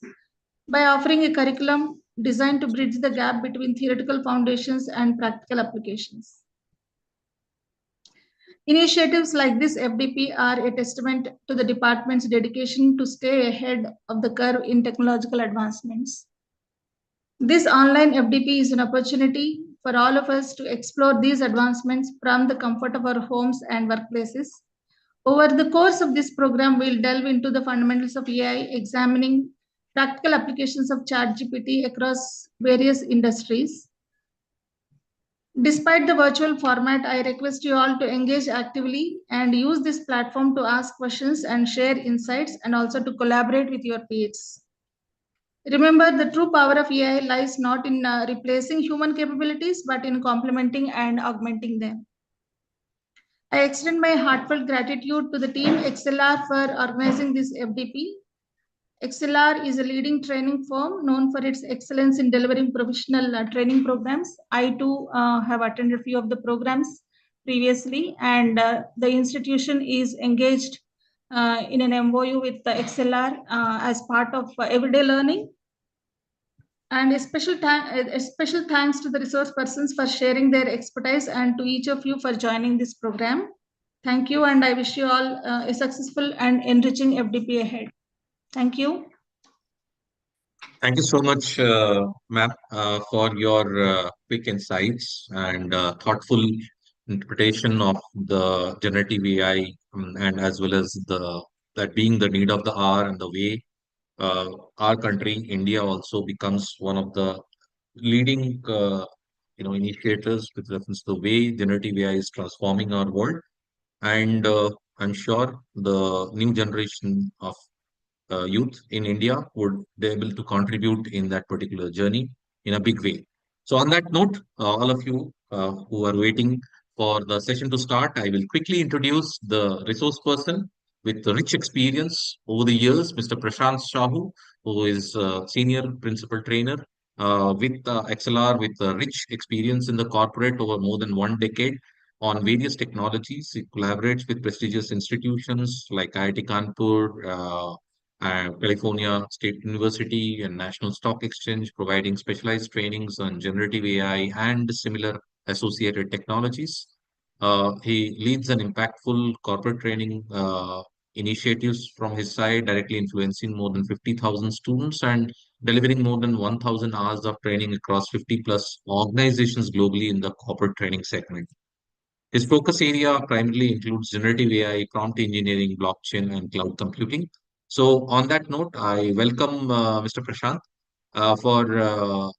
by offering a curriculum designed to bridge the gap between theoretical foundations and practical applications. Initiatives like this FDP are a testament to the department's dedication to stay ahead of the curve in technological advancements. This online FDP is an opportunity for all of us to explore these advancements from the comfort of our homes and workplaces. Over the course of this program, we'll delve into the fundamentals of AI, examining practical applications of ChatGPT across various industries. Despite the virtual format, I request you all to engage actively and use this platform to ask questions and share insights, and also to collaborate with your peers. Remember, the true power of AI lies not in replacing human capabilities, but in complementing and augmenting them. I extend my heartfelt gratitude to the team XLR for organizing this FDP. XLR is a leading training firm known for its excellence in delivering professional training programs. I too have attended a few of the programs previously, and the institution is engaged in an MOU with the XLR as part of everyday learning. And a special thanks to the resource persons for sharing their expertise, and to each of you for joining this program. Thank you, and I wish you all a successful and enriching FDP ahead. Thank you. Thank you so much, ma'am, for your quick insights and thoughtful interpretation of the generative AI, and as well as the that being the need of the hour, and the way our country, India, also becomes one of the leading initiators with reference to the way generative AI is transforming our world. And I'm sure the new generation of youth in India would be able to contribute in that particular journey in a big way. So, on that note, all of you who are waiting for the session to start, I will quickly introduce the resource person with rich experience over the years, Mr. Prashant Shahu, who is senior principal trainer with XLR with rich experience in the corporate over more than 1 decade on various technologies. He collaborates with prestigious institutions like IIT Kanpur, California State University and National Stock Exchange, providing specialized trainings on generative AI and similar associated technologies. He leads an impactful corporate training initiatives from his side, directly influencing more than 50,000 students and delivering more than 1,000 hours of training across 50 plus organizations globally in the corporate training segment. His focus area primarily includes generative AI, prompt engineering, blockchain, and cloud computing. So, on that note, I welcome Mr. Prashant for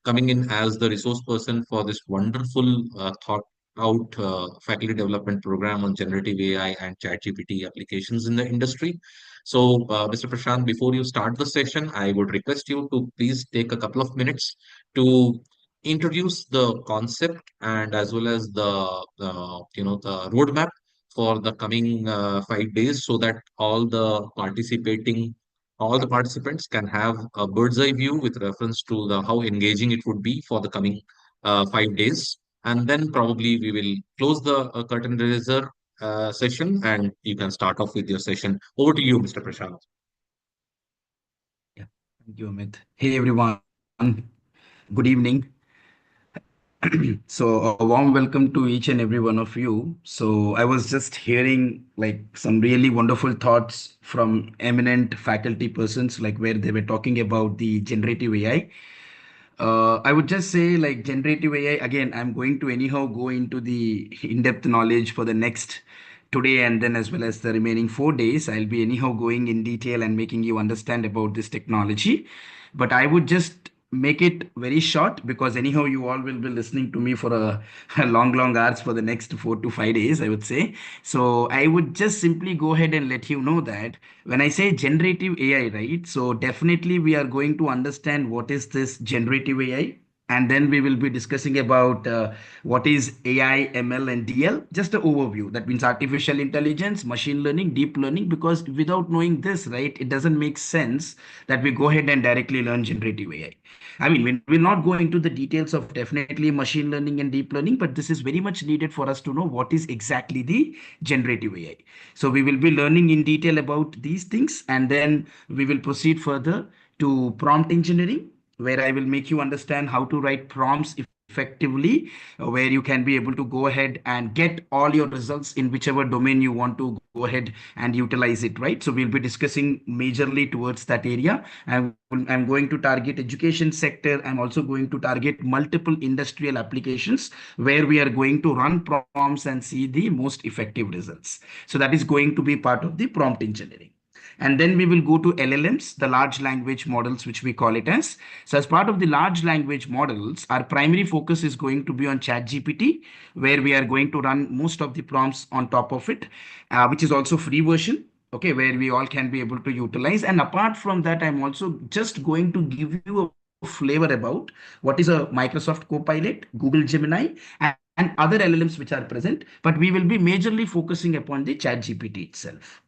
coming in as the resource person for this wonderful thought out faculty development program on generative AI and ChatGPT applications in the industry. So, Mr. Prashant, before you start the session, I would request you to please take a couple of minutes to introduce the concept and as well as the roadmap for the coming 5 days so that all the participants can have a bird's eye view with reference to the how engaging it would be for the coming 5 days. And then probably we will close the curtain raiser session and you can start off with your session. Over to you, Mr. Prashant. Yeah, thank you, Amit. Hey, everyone. Good evening. So, a warm welcome to each and every one of you. So, I was just hearing like some really wonderful thoughts from eminent faculty persons, like where they were talking about the generative AI. I would just say, like generative AI, again, I'm going to anyhow go into the in-depth knowledge for the next today and then as well as the remaining 4 days. I'll be anyhow going in detail and making you understand about this technology. But I would just make it very short because anyhow you all will be listening to me for a long hours for the next 4 to 5 days, I would say. So I would just simply go ahead and let you know that when I say generative AI, right, so definitely we are going to understand what is this generative AI, and then we will be discussing about what is AI, ML, and DL. Just an overview. That means artificial intelligence, machine learning, deep learning. Because without knowing this, right, it doesn't make sense that we go ahead and directly learn generative AI. I mean, we'll not go into the details of definitely machine learning and deep learning, but this is very much needed for us to know what is exactly the generative AI. So we will be learning in detail about these things, and then we will proceed further to prompt engineering, where I will make you understand how to write prompts effectively, where you can be able to go ahead and get all your results in whichever domain you want to go ahead and utilize it, right? So we'll be discussing majorly towards that area. I'm going to target education sector. I'm also going to target multiple industrial applications where we are going to run prompts and see the most effective results. So that is going to be part of the prompt engineering. And then we will go to LLMs, the large language models, which we call it as. So as part of the large language models, our primary focus is going to be on ChatGPT, where we are going to run most of the prompts on top of it, which is also free version. Okay, where we all can be able to utilize. And apart from that, I'm also just going to give you a flavor about what is a Microsoft Copilot, Google Gemini, and other LLMs which are present. But we will be majorly focusing upon the ChatGPT itself.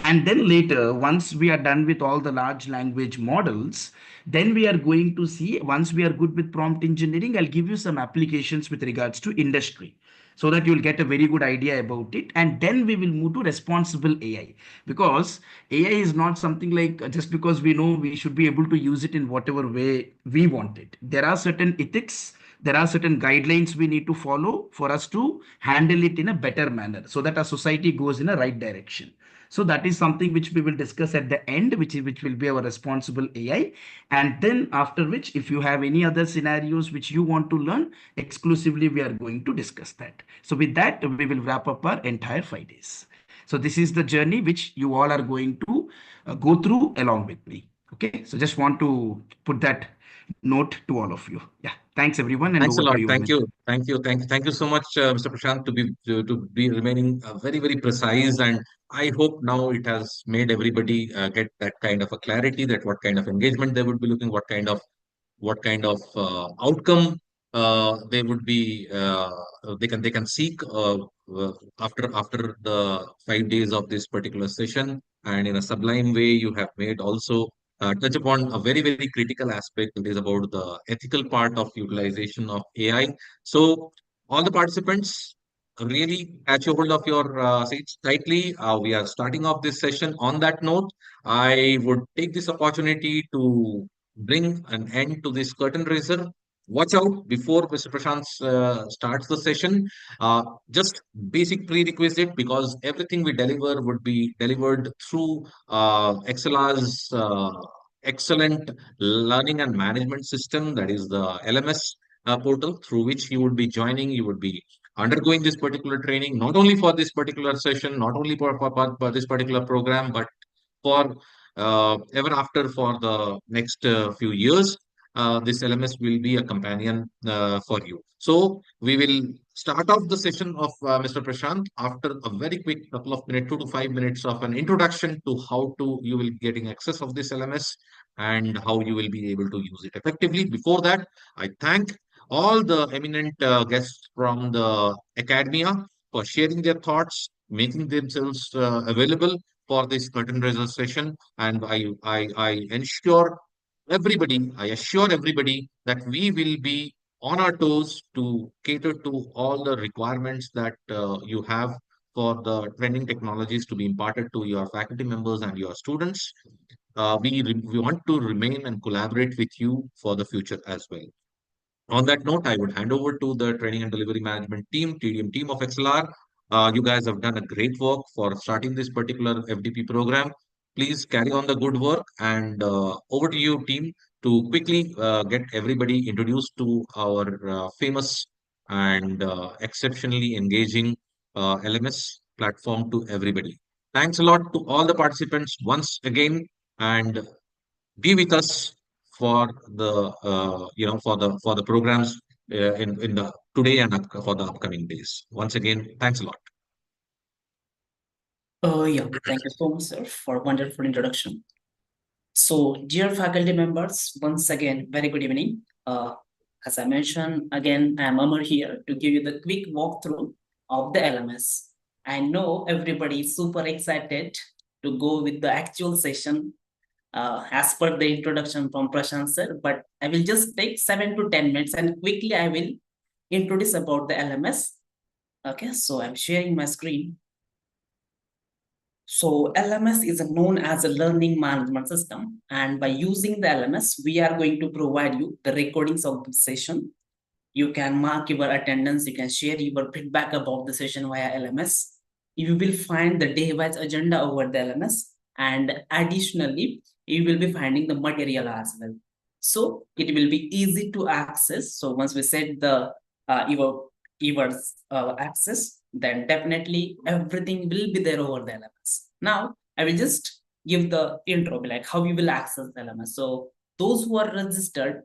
And then later, once we are done with all the large language models, then we are going to see, once we are good with prompt engineering, I'll give you some applications with regards to industry so that you'll get a very good idea about it. And then we will move to responsible AI, because AI is not something like just because we know we should be able to use it in whatever way we want it. There are certain ethics, there are certain guidelines we need to follow for us to handle it in a better manner so that our society goes in a right direction. So that is something which we will discuss at the end, which will be our responsible AI. And then after which, if you have any other scenarios which you want to learn exclusively, we are going to discuss that. So with that, we will wrap up our entire 5 days. So this is the journey which you all are going to go through along with me. Okay, so just want to put that note to all of you. Yeah, thanks everyone, and Thanks a over lot. to you, Thank Amit. you. Thank you so much, Mr. Prashant, to be remaining very precise. And I hope now it has made everybody get that kind of a clarity that what kind of engagement they would be looking, what kind of outcome they would be they can seek after the 5 days of this particular session. And in a sublime way, you have made also touch upon a very critical aspect. It is about the ethical part of utilization of AI. So all the participants, really catch a hold of your seats tightly. We are starting off this session on that note. I would take this opportunity to bring an end to this curtain raiser. Watch out before Mr. Prashant starts the session. Just basic prerequisite, because everything we deliver would be delivered through XLR's excellent learning and management system, that is the LMS portal, through which you would be joining. You would be undergoing this particular training, not only for this particular session, not only for this particular program, but for ever after, for the next few years. This LMS will be a companion for you. So we will start off the session of Mr. Prashant after a very quick couple of minutes, 2 to 5 minutes of an introduction to how to you will be getting access of this LMS and how you will be able to use it effectively. Before that, I thank all the eminent guests from the academia for sharing their thoughts, making themselves available for this curtain raiser session. And I assure everybody that we will be on our toes to cater to all the requirements that you have for the trending technologies to be imparted to your faculty members and your students. We want to remain and collaborate with you for the future as well. On that note, I would hand over to the training and delivery management team, TDM team of XLR. You guys have done a great work for starting this particular FDP program. Please carry on the good work, and over to you, team, to quickly get everybody introduced to our famous and exceptionally engaging LMS platform to everybody. Thanks a lot to all the participants once again, and be with us for the for the programs in the today and for the upcoming days. Once again, thanks a lot. Yeah, thank you so much, sir, for wonderful introduction. So, dear faculty members, once again, very good evening. As I mentioned, again, I am Amar here to give you the quick walkthrough of the LMS. I know everybody is super excited to go with the actual session as per the introduction from Prashant sir, but I will just take 7 to 10 minutes and quickly I will introduce about the LMS. Okay, so I'm sharing my screen. So LMS is known as a learning management system, and by using the LMS, we are going to provide you the recordings of the session. You can mark your attendance, you can share your feedback about the session via LMS. You will find the day-wise agenda over the LMS, and additionally, you will be finding the material as well. So it will be easy to access. So once we set the your access, then definitely everything will be there over the LMS. Now, I will just give the intro, like how you will access the LMS. So those who are registered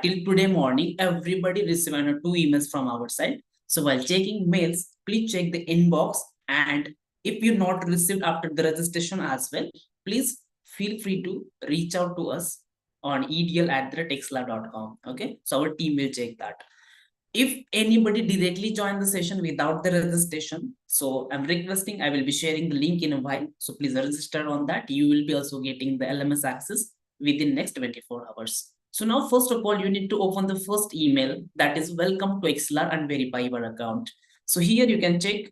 till today morning, everybody received 2 emails from our side. So while checking mails, please check the inbox. And if you not received after the registration as well, please feel free to reach out to us on edl@xla.com. Okay, so our team will check that. If anybody directly join the session without the registration, so I'm requesting, I will be sharing the link in a while. So please register on that. You will be also getting the LMS access within next 24 hours. So now, first of all, you need to open the first email, that is welcome to XLR, and verify your account. So here you can check,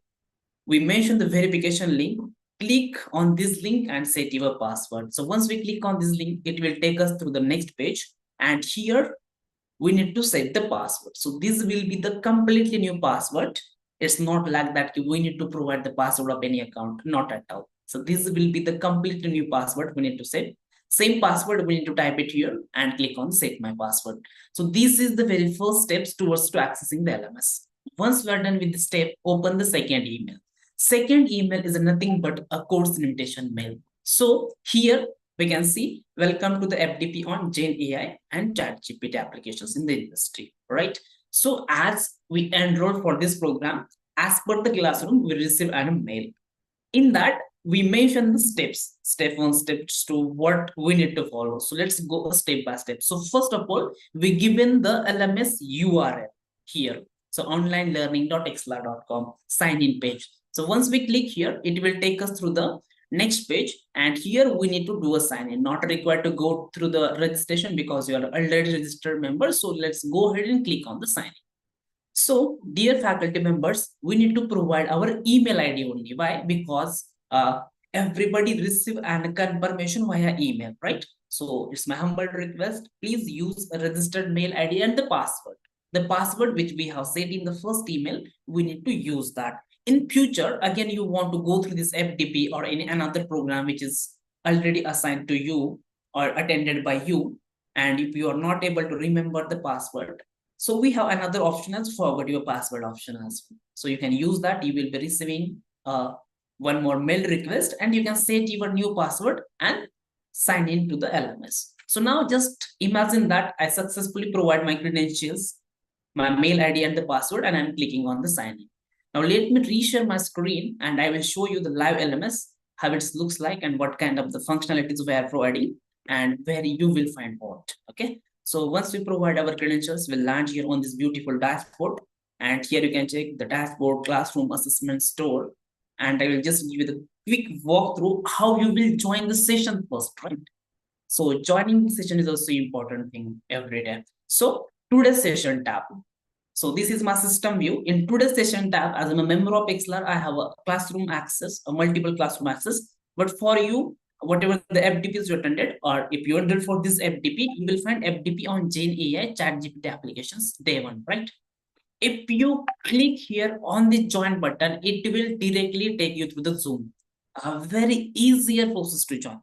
we mentioned the verification link. Click on this link and set your password. So once we click on this link, it will take us through the next page. And here we need to set the password. So this will be the completely new password. It's not like that we need to provide the password of any account, not at all. So this will be the completely new password we need to set. Same password, we need to type it here and click on set my password. So this is the very first steps towards to accessing the LMS. Once we are done with the step, open the second email. Second email is nothing but a course invitation mail. So here we can see welcome to the FDP on Gen AI and ChatGPT applications in the industry, right? So as we enroll for this program, as per the classroom, we receive an mail. In that, we mention the steps, step 1, steps 2, what we need to follow. So let's go step by step. So first of all, we given the LMS URL here. So onlinelearning.xla.com sign in page. So once we click here, it will take us through the next page, and here we need to do a sign in. Not required to go through the registration because you are already registered member. So let's go ahead and click on the sign in. So, dear faculty members, we need to provide our email ID only. Why? Because everybody receive an confirmation via email, right? So, it's my humble request. Please use a registered mail ID and the password. The password which we have set in the first email, we need to use that. In future, again, you want to go through this FDP or any another program which is already assigned to you or attended by you, and if you are not able to remember the password, so we have another option as forward your password option as well. So you can use that. You will be receiving one more mail request, and you can set your new password and sign in to the LMS. So now just imagine that I successfully provide my credentials, my mail ID and the password, and I'm clicking on the sign in. Now let me reshare my screen and I will show you the live LMS, how it looks like and what kind of the functionalities we are providing and where you will find what. Okay. So once we provide our credentials, we'll land here on this beautiful dashboard. And here you can check the dashboard, classroom, assessment, store. And I will just give you the quick walkthrough how you will join the session first, right? So joining the session is also important thing every day. So today's session tab. So this is my system view. In today's session tab, as I'm a member of XLR, I have a classroom access, a multiple classroom access. But for you, whatever the FDPs you attended, or if you entered for this FDP, you will find FDP on Gen AI ChatGPT applications day 1, right? If you click here on the join button, it will directly take you through the Zoom. A very easier process to join.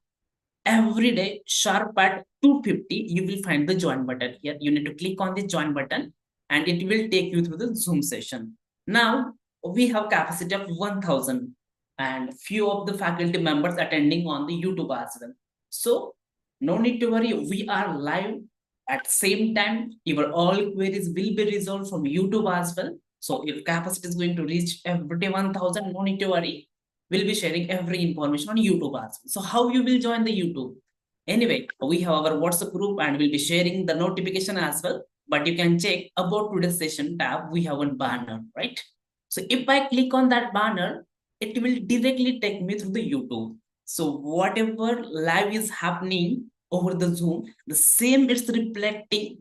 Every day, sharp at 2:50, you will find the join button here. You need to click on the join button and it will take you through the Zoom session. Now, we have capacity of 1,000 and few of the faculty members attending on the YouTube as well. So, no need to worry, we are live at same time. Your all queries will be resolved from YouTube as well. So, if capacity is going to reach every day 1,000, no need to worry. We'll be sharing every information on YouTube as well. So, how you will join the YouTube? Anyway, we have our WhatsApp group and we'll be sharing the notification as well. But you can check about today's session tab. We have a banner, right? So if I click on that banner, it will directly take me through the YouTube. So whatever live is happening over the Zoom, the same it's reflecting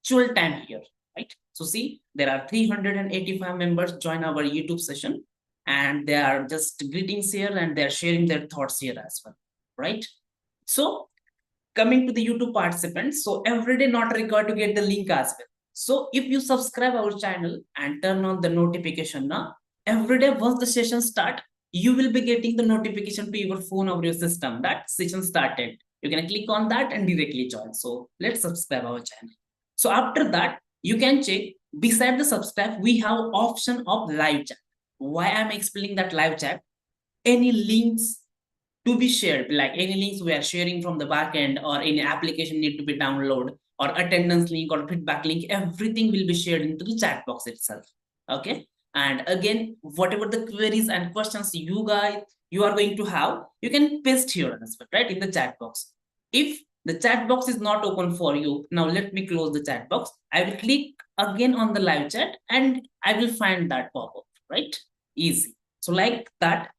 actual time here, right? So see, there are 385 members join our YouTube session and they are just greetings here and they're sharing their thoughts here as well, right? So coming to the YouTube participants, so every day not required to get the link as well. So if you subscribe our channel and turn on the notification now, every day once the session start, you will be getting the notification to your phone or your system that session started. You can click on that and directly join. So let's subscribe our channel. So after that, you can check beside the subscribe, we have option of live chat. Why I'm explaining that live chat? Any links to be shared, like any links we are sharing from the backend or any application need to be downloaded or attendance link or feedback link, everything will be shared into the chat box itself. Okay. And again, whatever the queries and questions you are going to have, you can paste here as well, right, in the chat box. If the chat box is not open for you, now let me close the chat box. I will click again on the live chat and I will find that pop-up, right? Easy. So like that,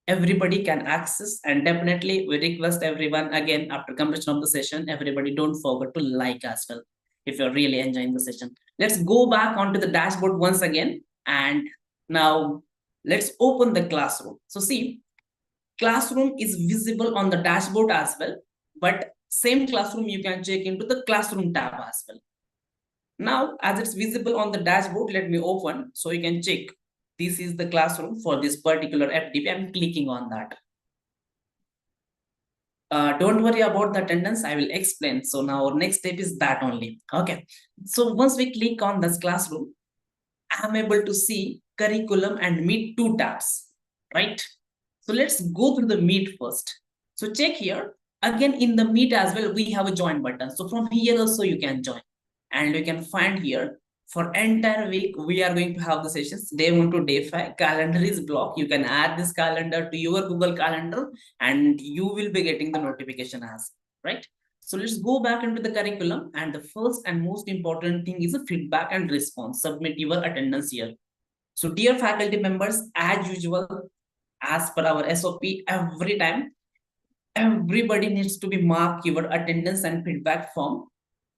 everybody can access, and definitely we request everyone again after completion of the session, everybody don't forget to like as well if you're really enjoying the session. Let's go back onto the dashboard once again, and now let's open the classroom. So see, classroom is visible on the dashboard as well, but same classroom you can check into the classroom tab as well. Now as it's visible on the dashboard, let me open so you can check. This is the classroom for this particular FDP. I'm clicking on that. Don't worry about the attendance. I will explain. So now our next step is that only. Okay. So once we click on this classroom, I'm able to see curriculum and meet 2 tabs, right? So let's go through the meet first. So check here. Again, in the Meet as well, we have a join button. So from here also you can join, and you can find here for entire week we are going to have the sessions. Day 1 to day 5 calendar is blocked. You can add this calendar to your Google Calendar, and you will be getting the notification as right. So let's go back into the curriculum, and the first and most important thing is a feedback and response. Submit your attendance here. So dear faculty members, as usual, as per our SOP, every time everybody needs to be mark your attendance and feedback form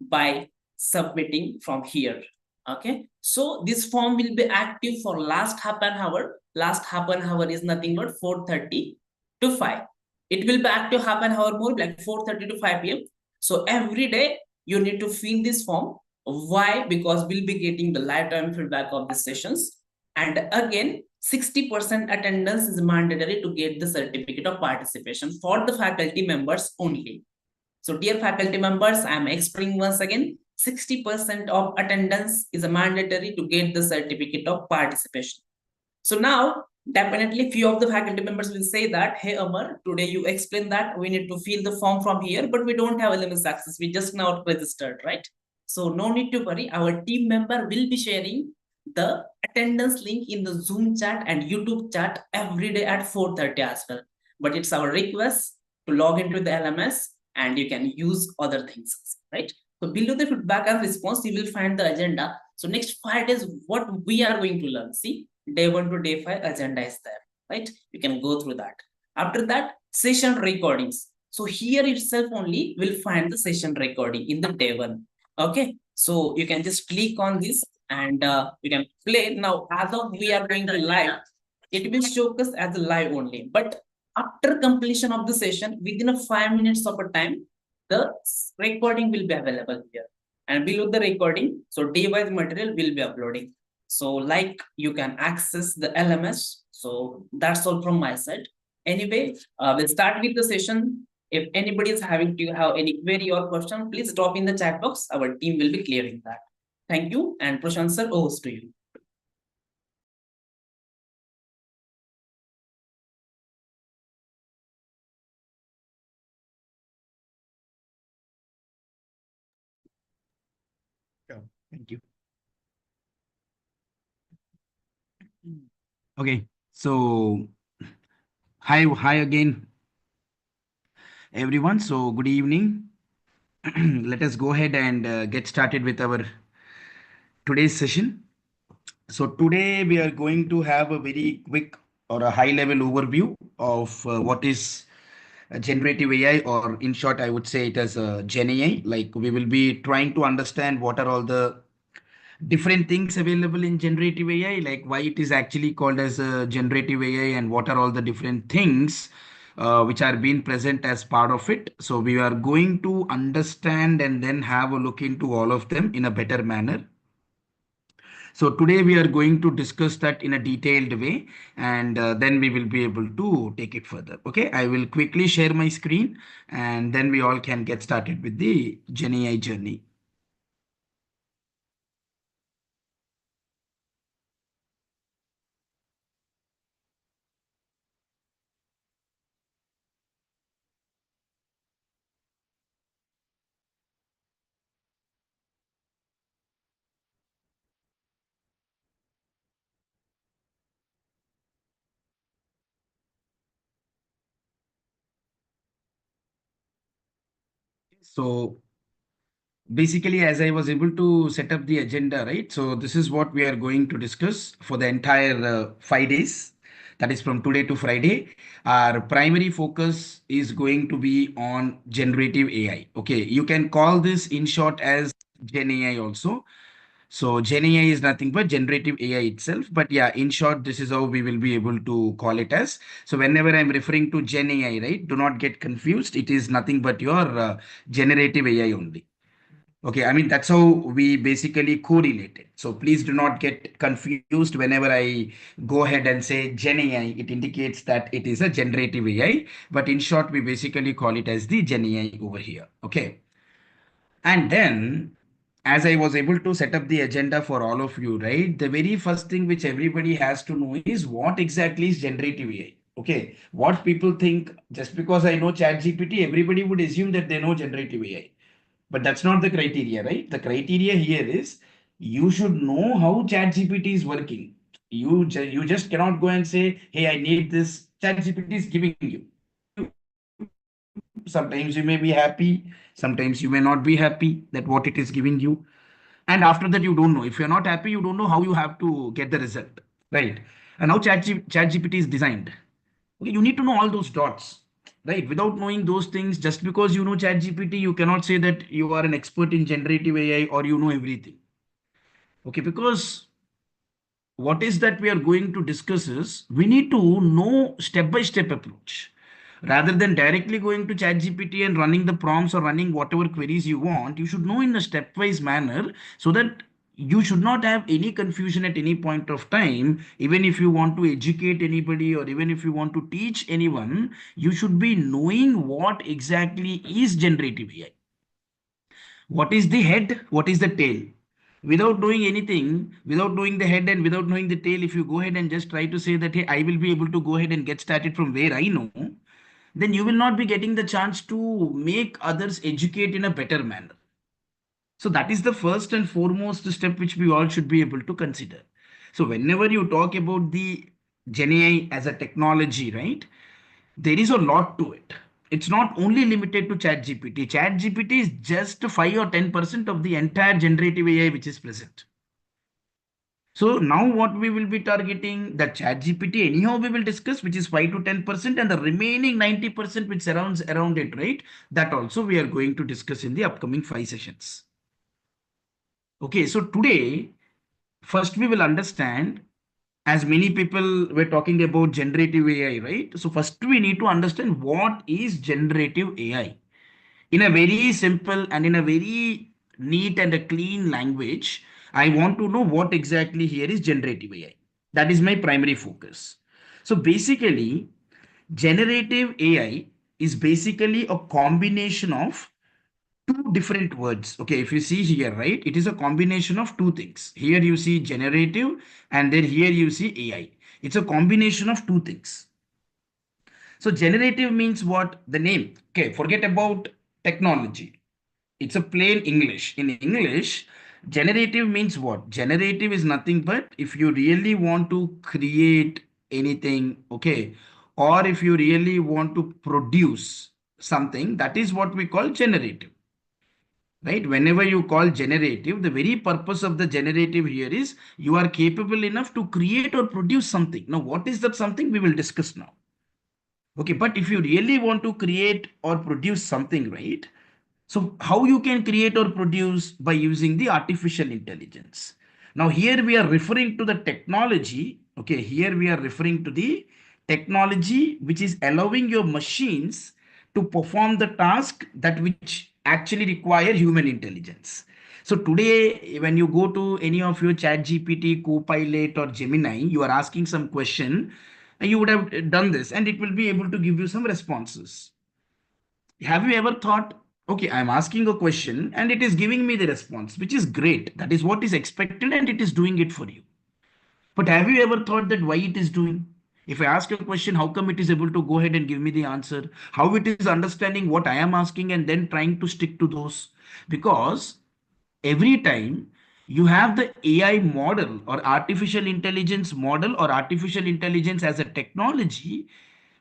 by submitting from here. Okay, so this form will be active for last half an hour. Last half an hour is nothing but 4:30 to 5. It will be active half an hour more, like 4:30 to 5 p.m. So every day you need to fill this form. Why? Because we'll be getting the lifetime feedback of the sessions. And again, 60% attendance is mandatory to get the certificate of participation for the faculty members only. So dear faculty members, I am explaining once again, 60% of attendance is a mandatory to get the certificate of participation. So now, definitely few of the faculty members will say that, hey Amar, today you explained that we need to fill the form from here, but we don't have LMS access. We just now registered, right? So no need to worry. Our team member will be sharing the attendance link in the Zoom chat and YouTube chat every day at 4:30 as well. But it's our request to log into the LMS and you can use other things, right? So below the feedback and response, you will find the agenda. So next 5 days, what we are going to learn. See, day 1 to day 5 agenda is there, right? You can go through that. After that, session recordings. So here itself only will find the session recording in the day 1. Okay, so you can just click on this and you can play. Now, as of we are going to live, it will show us as a live only. But after completion of the session, within a 5 minutes of a time, the recording will be available here. And below the recording, so day-wise material will be uploading. So like you can access the LMS. So that's all from my side. Anyway, we'll start with the session. If anybody is having to have any query or question, please drop in the chat box. Our team will be clearing that. Thank you. And Prashant sir, over to you. Thank you. Okay, so hi again, everyone. So good evening. Let us go ahead and get started with our today's session. So today we are going to have a very quick or a high level overview of what is generative AI, or in short, I would say it as Gen AI. Like we will be trying to understand what are all the different things available in generative AI, like why it is actually called as a generative AI and what are all the different things which are being present as part of it. So we are going to understand and then have a look into all of them in a better manner. So today we are going to discuss that in a detailed way, and then we will be able to take it further. Okay, I will quickly share my screen and then we all can get started with the Gen AI journey. So basically, as I was able to set up the agenda, right? So this is what we are going to discuss for the entire 5 days. That is from today to Friday. Our primary focus is going to be on generative AI. Okay, you can call this in short as Gen AI also. So Gen AI is nothing but generative AI itself. But yeah, in short, this is how we will be able to call it as. So whenever I'm referring to Gen AI, right, do not get confused. It is nothing but your generative AI only. Okay, I mean, that's how we basically correlate it. So please do not get confused whenever I go ahead and say Gen AI, it indicates that it is a generative AI. But in short, we basically call it as the Gen AI over here. Okay. And then, as I was able to set up the agenda for all of you, right? The very first thing which everybody has to know is what exactly is generative AI. Okay, what people think, just because I know ChatGPT, everybody would assume that they know generative AI. But that's not the criteria, right? The criteria here is you should know how ChatGPT is working. You just cannot go and say, hey, I need this. ChatGPT is giving you. Sometimes you may be happy, sometimes you may not be happy that what it is giving you. And after that, you don't know. If you're not happy, you don't know how you have to get the result, right? And how ChatGPT is designed. Okay, you need to know all those dots, right? Without knowing those things, just because you know ChatGPT, you cannot say that you are an expert in generative AI or you know everything. Okay, because what is that we are going to discuss is we need to know step by step approach rather than directly going to ChatGPT and running the prompts or running whatever queries you want. You should know in a stepwise manner so that you should not have any confusion at any point of time. Even if you want to educate anybody or even if you want to teach anyone, you should be knowing what exactly is generative AI. What is the head? What is the tail? Without knowing anything, without knowing the head and without knowing the tail, if you go ahead and just try to say that, hey, I will be able to go ahead and get started from where I know, then you will not be getting the chance to make others educate in a better manner. So that is the first and foremost step which we all should be able to consider. So whenever you talk about the Gen AI as a technology, right, there is a lot to it. It's not only limited to ChatGPT. ChatGPT is just 5 or 10% of the entire generative AI which is present. So now what we will be targeting, the ChatGPT anyhow we will discuss, which is 5 to 10%, and the remaining 90% which surrounds around it, right? That also we are going to discuss in the upcoming 5 sessions. Okay, so today, first we will understand, as many people were talking about generative AI, right? So first we need to understand what is generative AI. In a very simple and in a very neat and a clean language, I want to know what exactly here is generative AI. That is my primary focus. So basically, generative AI is basically a combination of two different words. Okay, if you see here, right, it is a combination of two things. Here you see generative and then here you see AI. It's a combination of two things. So generative means what? The name. Okay, forget about technology. It's a plain English. In English, generative means what? Generative is nothing but if you really want to create anything, okay, or if you really want to produce something, that is what we call generative. Right? Whenever you call generative, the very purpose of the generative here is you are capable enough to create or produce something. Now, what is that something we will discuss now? Okay, but if you really want to create or produce something, right? So how you can create or produce? By using the artificial intelligence. Now here we are referring to the technology. Okay, here we are referring to the technology which is allowing your machines to perform the task that which actually require human intelligence. So today, when you go to any of your Chat GPT, Copilot or Gemini, you are asking some question, and you would have done this, and it will be able to give you some responses. Have you ever thought, okay, I'm asking a question and it is giving me the response, which is great. That is what is expected and it is doing it for you. But have you ever thought that why it is doing? If I ask a question, how come it is able to go ahead and give me the answer? How it is understanding what I am asking and then trying to stick to those? Because every time you have the AI model or artificial intelligence model or artificial intelligence as a technology,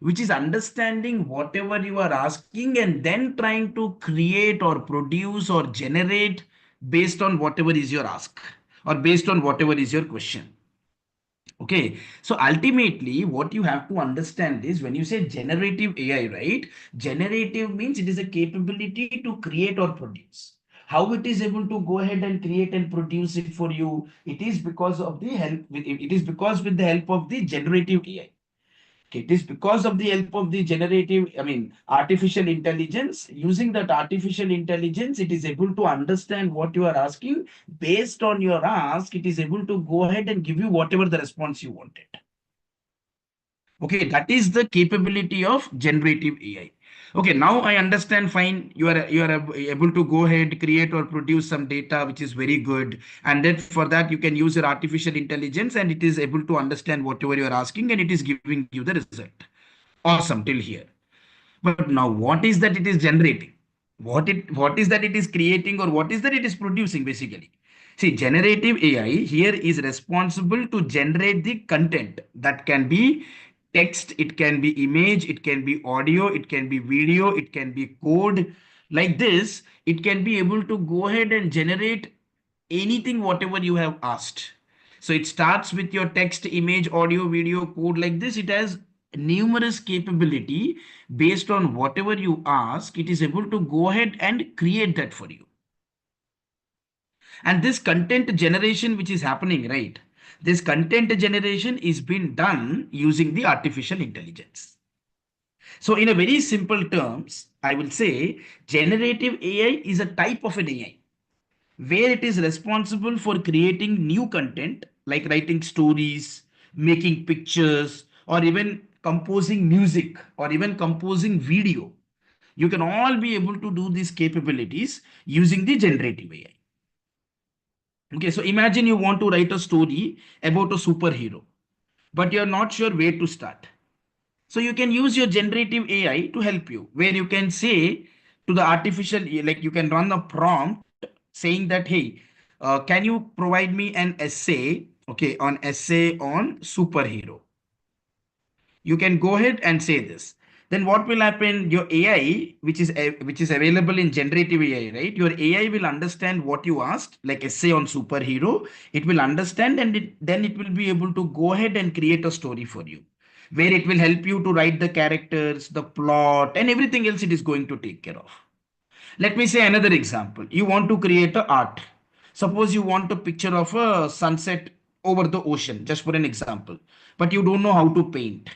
which is understanding whatever you are asking and then trying to create or produce or generate based on whatever is your ask or based on whatever is your question. Okay, so ultimately, what you have to understand is when you say generative AI, right? Generative means it is a capability to create or produce. How it is able to go ahead and create and produce it for you? It is because of the help. It is because with the help of the generative AI. Okay, it is because of the help of the generative, I mean, artificial intelligence. Using that artificial intelligence, it is able to understand what you are asking. Based on your ask, it is able to go ahead and give you whatever the response you wanted. Okay, that is the capability of generative AI. Okay, now I understand. Fine, you are able to go ahead, create or produce some data, which is very good. And then for that, you can use your artificial intelligence, and it is able to understand whatever you are asking, and it is giving you the result. Awesome till here. But now what is that it is generating? What is that it is creating, or what is that it is producing basically? See, generative AI here is responsible to generate the content that can be text, it can be image, it can be audio, it can be video, it can be code. Like this, it can be able to go ahead and generate anything whatever you have asked. So it starts with your text, image, audio, video, code. Like this, it has numerous capability. Based on whatever you ask, it is able to go ahead and create that for you. And this content generation which is happening, right, this content generation is being done using the artificial intelligence. So in a very simple terms, I will say generative AI is a type of an AI where it is responsible for creating new content like writing stories, making pictures, or even composing music, or even composing video. You can all be able to do these capabilities using the generative AI. Okay, so imagine you want to write a story about a superhero, but you're not sure where to start. So you can use your generative AI to help you, where you can say to the artificial, like you can run a prompt saying that, hey, can you provide me an essay, okay, on essay on superhero? You can go ahead and say this. Then what will happen? Your AI, which is available in generative AI, right? Your AI will understand what you asked, like essay on superhero. It will understand, and then it will be able to go ahead and create a story for you, where it will help you to write the characters, the plot, and everything else it is going to take care of. Let me say another example. You want to create a art. Suppose you want a picture of a sunset over the ocean, just for an example, but you don't know how to paint.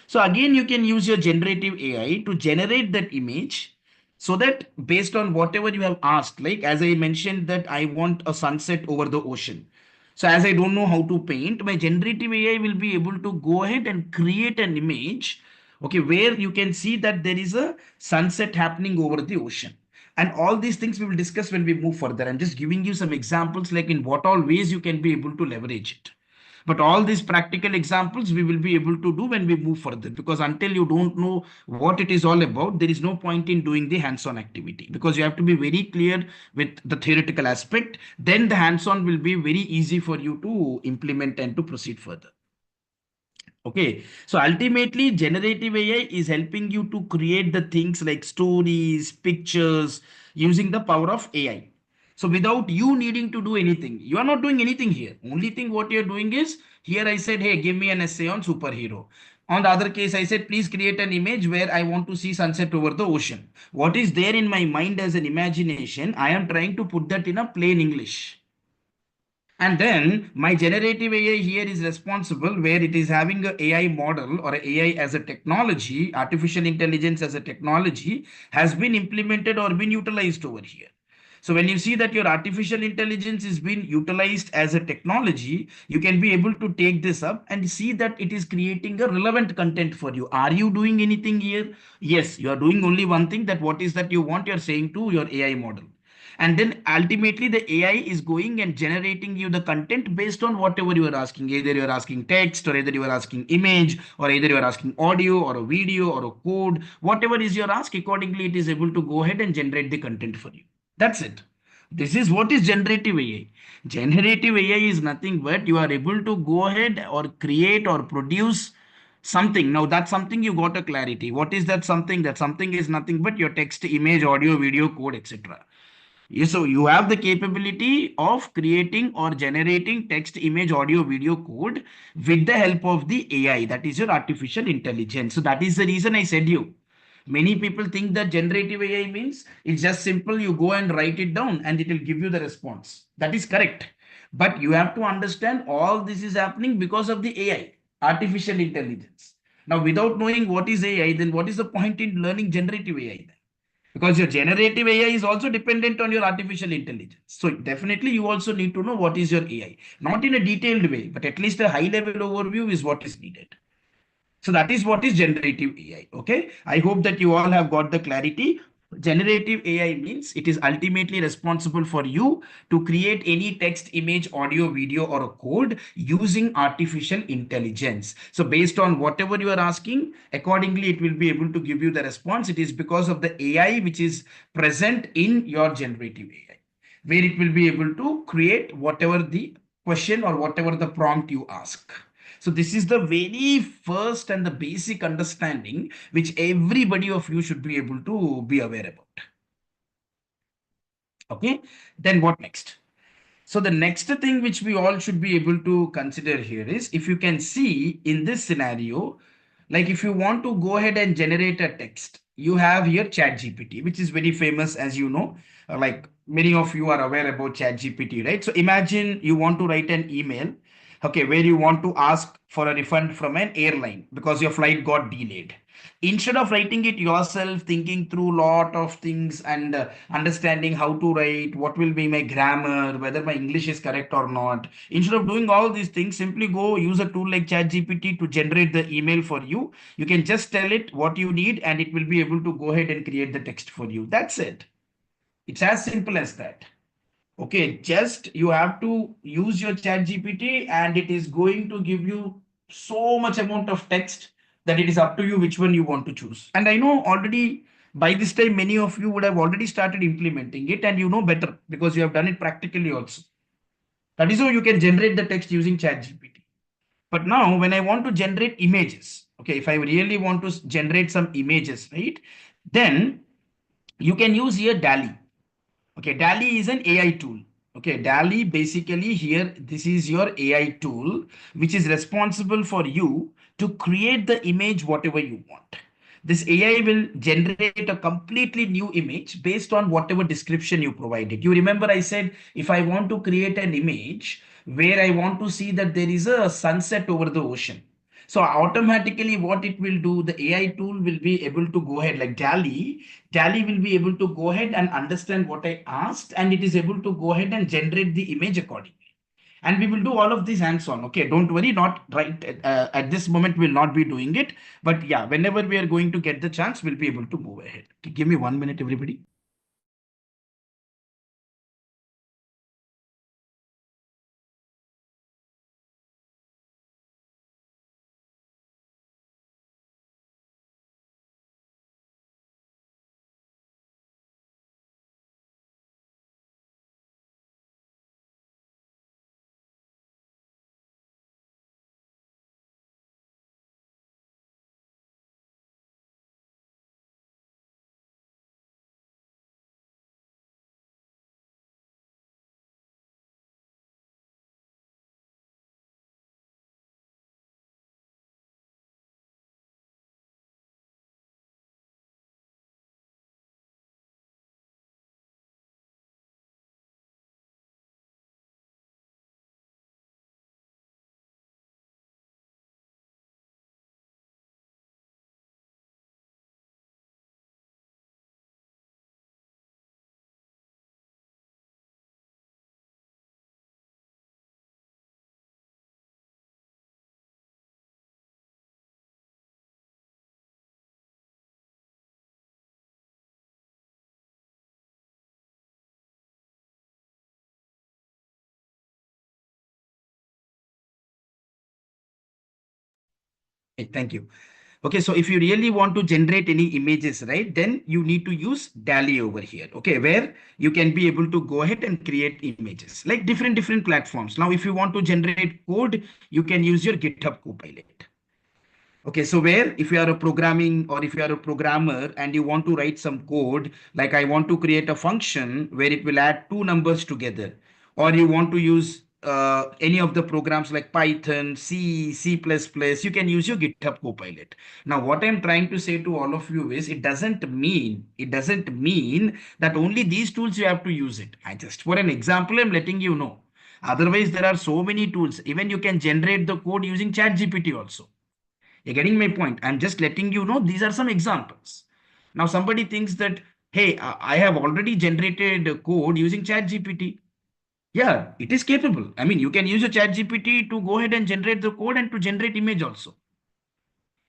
So again, you can use your generative AI to generate that image, so that based on whatever you have asked, like as I mentioned that I want a sunset over the ocean. So as I don't know how to paint, my generative AI will be able to go ahead and create an image, okay, where you can see that there is a sunset happening over the ocean. And all these things we will discuss when we move further. I'm just giving you some examples like in what all ways you can be able to leverage it. But all these practical examples we will be able to do when we move further, because until you don't know what it is all about, there is no point in doing the hands-on activity, because you have to be very clear with the theoretical aspect. Then the hands-on will be very easy for you to implement and to proceed further. Okay, so ultimately, generative AI is helping you to create the things like stories, pictures using the power of AI. So without you needing to do anything, you are not doing anything here. Only thing what you're doing is, here I said, hey, give me an essay on superhero. On the other case, I said, please create an image where I want to see sunset over the ocean. What is there in my mind as an imagination, I am trying to put that in a plain English. And then my generative AI here is responsible, where it is having a AI model or a AI as a technology, artificial intelligence as a technology has been implemented or been utilized over here. So when you see that your artificial intelligence is being utilized as a technology, you can be able to take this up and see that it is creating a relevant content for you. Are you doing anything here? Yes, you are doing only one thing, that what is that you want, you're saying to your AI model. And then ultimately the AI is going and generating you the content based on whatever you are asking. Either you are asking text, or either you are asking image, or either you are asking audio or a video or a code. Whatever is your ask, accordingly it is able to go ahead and generate the content for you. That's it. This is what is generative AI. Generative AI is nothing but you are able to go ahead or create or produce something. Now that's something you got a clarity. What is that something? That something is nothing but your text, image, audio, video, code, etc. So you have the capability of creating or generating text, image, audio, video, code with the help of the AI. That is your artificial intelligence. So that is the reason I said you. Many people think that generative AI means it's just simple. You go and write it down and it will give you the response. That is correct. But you have to understand all this is happening because of the AI, artificial intelligence. Now, without knowing what is AI, then what is the point in learning generative AI then? Because your generative AI is also dependent on your artificial intelligence. So definitely you also need to know what is your AI, not in a detailed way, but at least a high level overview is what is needed. So that is what is generative AI. Okay. I hope that you all have got the clarity. Generative AI means it is ultimately responsible for you to create any text, image, audio, video, or a code using artificial intelligence. So based on whatever you are asking, accordingly, it will be able to give you the response. It is because of the AI which is present in your generative AI, where it will be able to create whatever the question or whatever the prompt you ask. So this is the very first and the basic understanding which everybody of you should be able to be aware about. Okay, then what next? So the next thing which we all should be able to consider here is, if you can see in this scenario, like if you want to go ahead and generate a text, you have here ChatGPT, which is very famous, as you know. Like many of you are aware about ChatGPT, right? So imagine you want to write an email, okay, where you want to ask for a refund from an airline because your flight got delayed. Instead of writing it yourself, thinking through lot of things and understanding how to write, what will be my grammar, whether my English is correct or not, instead of doing all these things, simply go use a tool like ChatGPT to generate the email for you. You can just tell it what you need and it will be able to go ahead and create the text for you. That's it. It's as simple as that. Okay, just you have to use your ChatGPT and it is going to give you so much amount of text that it is up to you which one you want to choose. And I know already by this time many of you would have already started implementing it, and you know better because you have done it practically also. That is how you can generate the text using ChatGPT. But now when I want to generate images, okay, if I really want to generate some images, right, then you can use here DALI. Okay, DALI is an AI tool. Okay, DALI basically here, this is your AI tool, which is responsible for you to create the image whatever you want. This AI will generate a completely new image based on whatever description you provided. You remember I said, if I want to create an image where I want to see that there is a sunset over the ocean, so automatically what it will do, the AI tool will be able to go ahead, like DALI will be able to go ahead and understand what I asked, and it is able to go ahead and generate the image accordingly. And we will do all of this hands-on. Okay, don't worry, not right at this moment we'll not be doing it. But yeah, whenever we are going to get the chance, we'll be able to move ahead. Okay, give me 1 minute, everybody. Okay, thank you. Okay, so if you really want to generate any images, right, then you need to use DALI over here, okay, where you can be able to go ahead and create images, like different platforms. Now, if you want to generate code, you can use your GitHub Copilot. Okay, so where if you are a programming or if you are a programmer and you want to write some code, like I want to create a function where it will add two numbers together, or you want to use any of the programs like Python, C, C++, you can use your GitHub Copilot. Now, what I'm trying to say to all of you is it doesn't mean that only these tools you have to use it. I just, for an example, I'm letting you know. Otherwise, there are so many tools. Even you can generate the code using ChatGPT also. You're getting my point. I'm just letting you know these are some examples. Now, somebody thinks that, hey, I have already generated code using ChatGPT. Yeah, it is capable. I mean, you can use your ChatGPT to go ahead and generate the code and to generate image also.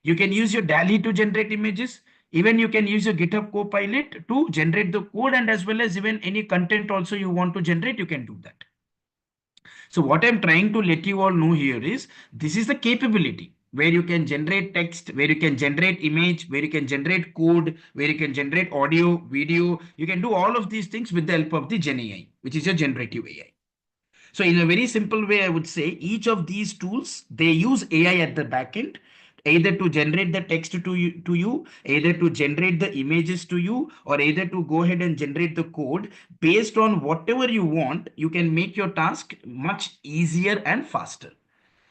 You can use your DALI to generate images. Even you can use your GitHub Copilot to generate the code, and as well as even any content also you want to generate, you can do that. So what I'm trying to let you all know here is this is the capability where you can generate text, where you can generate image, where you can generate code, where you can generate audio, video. You can do all of these things with the help of the Gen AI, which is your generative AI. So in a very simple way, I would say each of these tools, they use AI at the back end, either to generate the text to you, either to generate the images to you, or either to go ahead and generate the code based on whatever you want. You can make your task much easier and faster.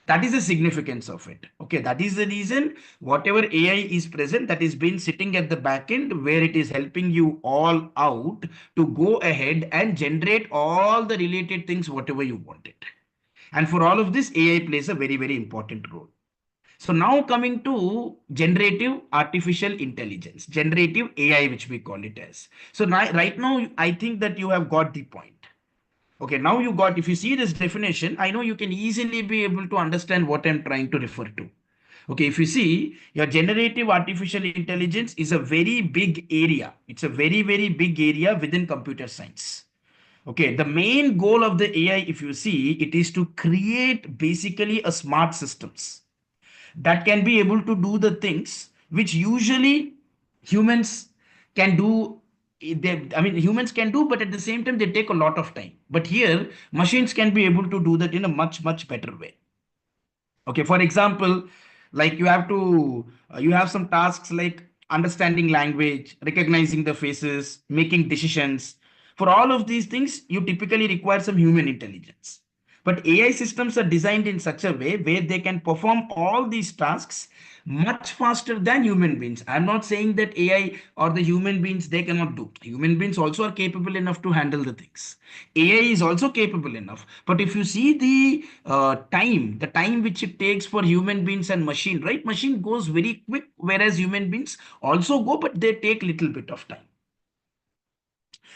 That is the significance of it. Okay, that is the reason whatever AI is present, that is been sitting at the back end, where it is helping you all out to go ahead and generate all the related things, whatever you want it. And for all of this, AI plays a very, very important role. So now coming to generative artificial intelligence, generative AI, which we call it as. So now, right now, I think that you have got the point. Okay, now you got, if you see this definition, I know you can easily be able to understand what I'm trying to refer to. Okay, if you see, your generative artificial intelligence is a very big area. It's a very, very big area within computer science. Okay, the main goal of the AI, if you see, it is to create basically a smart systems that can be able to do the things which usually humans can do. I mean, humans can do, but at the same time, they take a lot of time. But here, machines can be able to do that in a much, much better way. Okay, for example, like you have some tasks like understanding language, recognizing the faces, making decisions. For all of these things, you typically require some human intelligence. But AI systems are designed in such a way where they can perform all these tasks much faster than human beings. I'm not saying that AI or the human beings, they cannot do. Human beings also are capable enough to handle the things. AI is also capable enough. But if you see the time which it takes for human beings and machine, right? Machine goes very quick, whereas human beings also go, but they take little bit of time.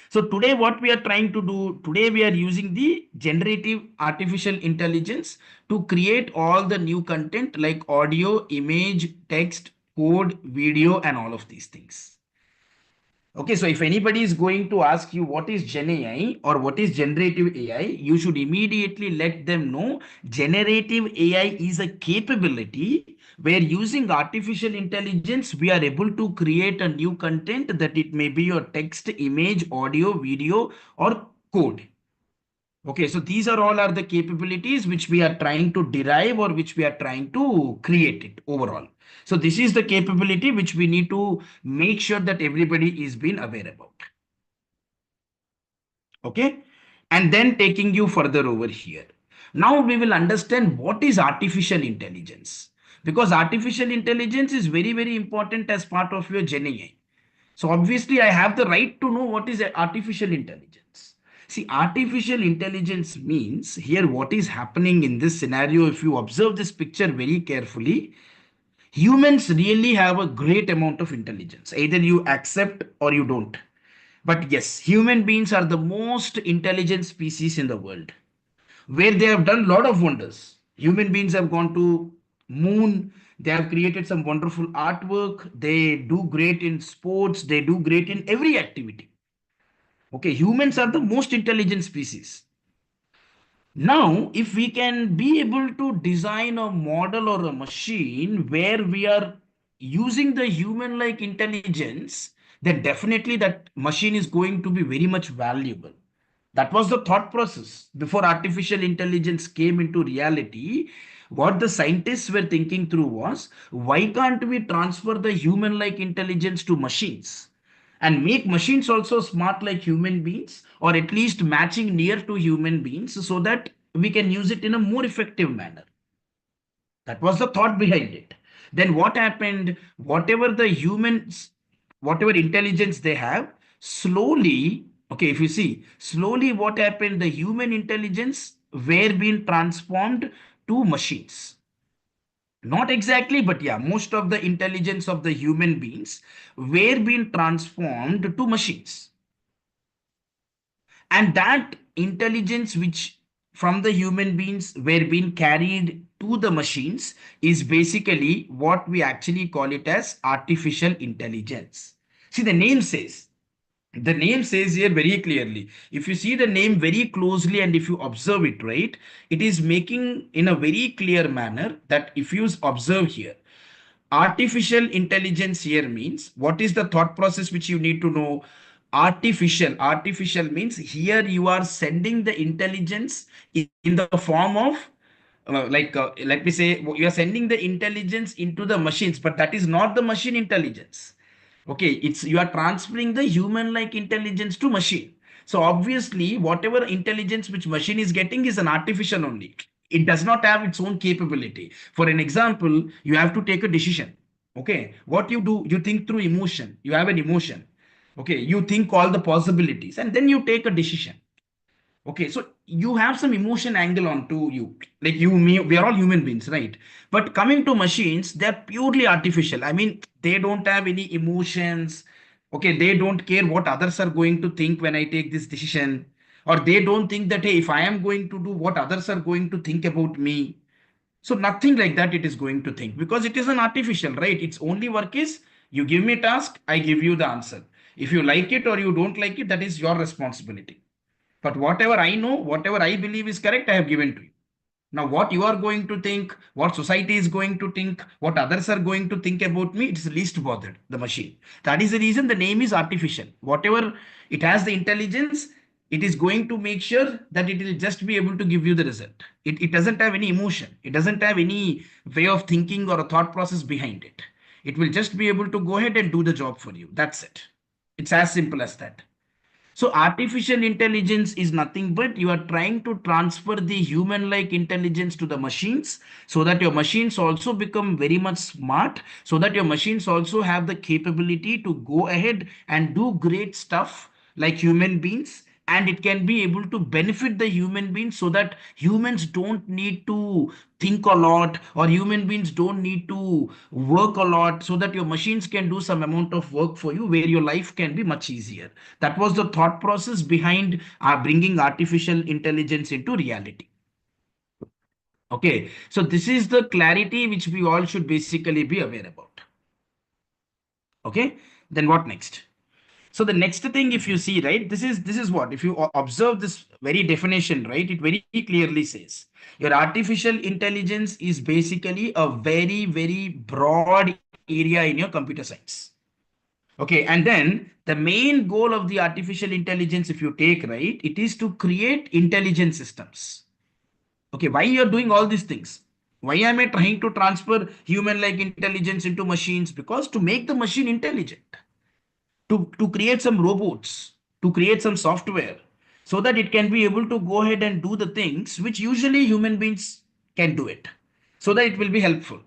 So today what we are trying to do, today we are using the generative artificial intelligence to create all the new content like audio, image, text, code, video, and all of these things. Okay, so if anybody is going to ask you what is Gen AI or what is generative AI, you should immediately let them know generative AI is a capability where using artificial intelligence, we are able to create a new content, that it may be your text, image, audio, video, or code. Okay, so these are all are the capabilities which we are trying to derive or which we are trying to create it overall. So this is the capability which we need to make sure that everybody is being aware about. Okay, and then taking you further over here. Now we will understand what is artificial intelligence, because artificial intelligence is very, very important as part of your Gen AI. So obviously I have the right to know what is artificial intelligence. See, artificial intelligence means here what is happening in this scenario. If you observe this picture very carefully, humans really have a great amount of intelligence. Either you accept or you don't. But yes, human beings are the most intelligent species in the world, where they have done a lot of wonders. Human beings have gone to moon, they have created some wonderful artwork, they do great in sports, they do great in every activity. Okay, humans are the most intelligent species. Now, if we can be able to design a model or a machine where we are using the human like intelligence, then definitely that machine is going to be very much valuable. That was the thought process before artificial intelligence came into reality. What the scientists were thinking through was, why can't we transfer the human like intelligence to machines and make machines also smart like human beings, or at least matching near to human beings, so that we can use it in a more effective manner. That was the thought behind it. Then what happened? Whatever the humans, whatever intelligence they have, slowly, okay, if you see, slowly what happened, the human intelligence were being transformed to machines. Not exactly, but yeah, most of the intelligence of the human beings were being transformed to machines. And that intelligence which from the human beings were being carried to the machines is basically what we actually call it as artificial intelligence. See, the name says here very clearly. If you see the name very closely and if you observe it, right, it is making in a very clear manner that if you observe here, artificial intelligence here means what is the thought process which you need to know. Artificial means here you are sending the intelligence in the form of let me say you are sending the intelligence into the machines, but that is not the machine intelligence. Okay, it's you are transferring the human like intelligence to machine. So obviously whatever intelligence which machine is getting is an artificial only. It does not have its own capability. For an example, you have to take a decision. Okay, what you do, you think through emotion. You have an emotion. Okay, you think all the possibilities and then you take a decision. Okay, so you have some emotion angle onto you. Like you, me, we are all human beings, right? But coming to machines, they're purely artificial. I mean, they don't have any emotions. Okay, they don't care what others are going to think when I take this decision. Or they don't think that, hey, if I am going to do what others are going to think about me. So nothing like that it is going to think because it is an artificial, right? Its only work is you give me a task, I give you the answer. If you like it or you don't like it, that is your responsibility. But whatever I know, whatever I believe is correct, I have given to you. Now, what you are going to think, what society is going to think, what others are going to think about me, it's least bothered, the machine. That is the reason the name is artificial. Whatever it has the intelligence, it is going to make sure that it will just be able to give you the result. It doesn't have any emotion. It doesn't have any way of thinking or a thought process behind it. It will just be able to go ahead and do the job for you. That's it. It's as simple as that. So artificial intelligence is nothing but you are trying to transfer the human like intelligence to the machines so that your machines also become very much smart, so that your machines also have the capability to go ahead and do great stuff like human beings, and it can be able to benefit the human beings so that humans don't need to think a lot or human beings don't need to work a lot, so that your machines can do some amount of work for you where your life can be much easier. That was the thought process behind bringing artificial intelligence into reality. Okay, so this is the clarity which we all should basically be aware about. Okay, then what next? So the next thing, if you see, right, this is what, if you observe this very definition, right, it very clearly says your artificial intelligence is basically a very, very broad area in your computer science. Okay, and then the main goal of the artificial intelligence, if you take, right, it is to create intelligent systems. Okay, why you're doing all these things? Why am I trying to transfer human like intelligence into machines? Because to make the machine intelligent, to create some robots, to create some software, so that it can be able to go ahead and do the things which usually human beings can do it, so that it will be helpful.